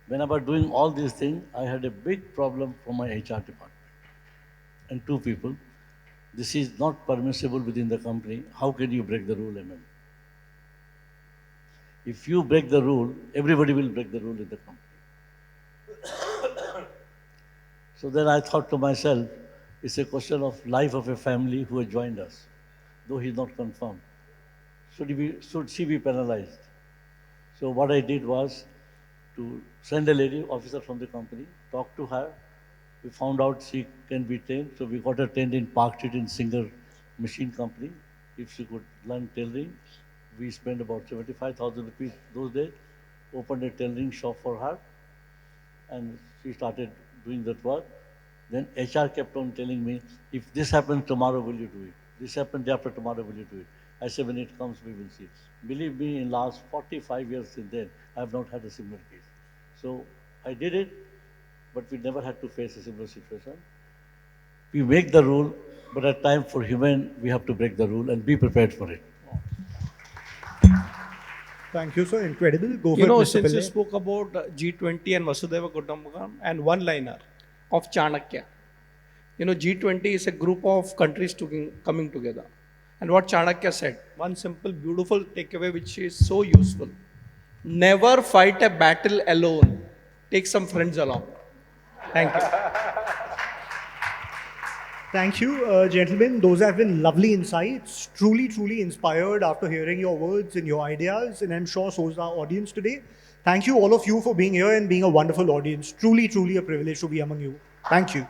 S5: When I was doing all these things, I had a big problem from my HR department. And 2 people, this is not permissible within the company. How can you break the rule, MM? If you break the rule, everybody will break the rule in the company. So then I thought to myself, it's a question of life of a family who has joined us, though he's not confirmed. Should she be penalized? So what I did was to send a lady officer from the company, talk to her. We found out she can be trained, so we got her trained in Park Street in Singer Machine Company. If she could learn tailoring, we spent about 75,000 rupees those days, opened a tailoring shop for her, and she started doing that work. Then HR kept on telling me, if this happens tomorrow, will you do it? This happens day after tomorrow, will you do it? I said, when it comes, we will see. Believe me, in last 45 years since then, I have not had a similar case. So I did it, but we never had to face a similar situation. We make the rule, but at time for human, we have to break the rule and be prepared for it.
S3: Thank you, sir. Incredible. Go for
S6: You know,
S3: it, Mr.
S6: since you
S3: Pillai.
S6: spoke about G20 and Vasudhaiva Kutumbakam and one-liner of Chanakya. You know, G20 is a group of countries coming together. And what Chanakya said, one simple, beautiful takeaway which is so useful. Never fight a battle alone. Take some friends along. Thank you.
S3: Thank you, gentlemen. Those have been lovely insights. Truly, truly inspired after hearing your words and your ideas. And I'm sure so is our audience today. Thank you, all of you, for being here and being a wonderful audience. Truly, truly a privilege to be among you. Thank you.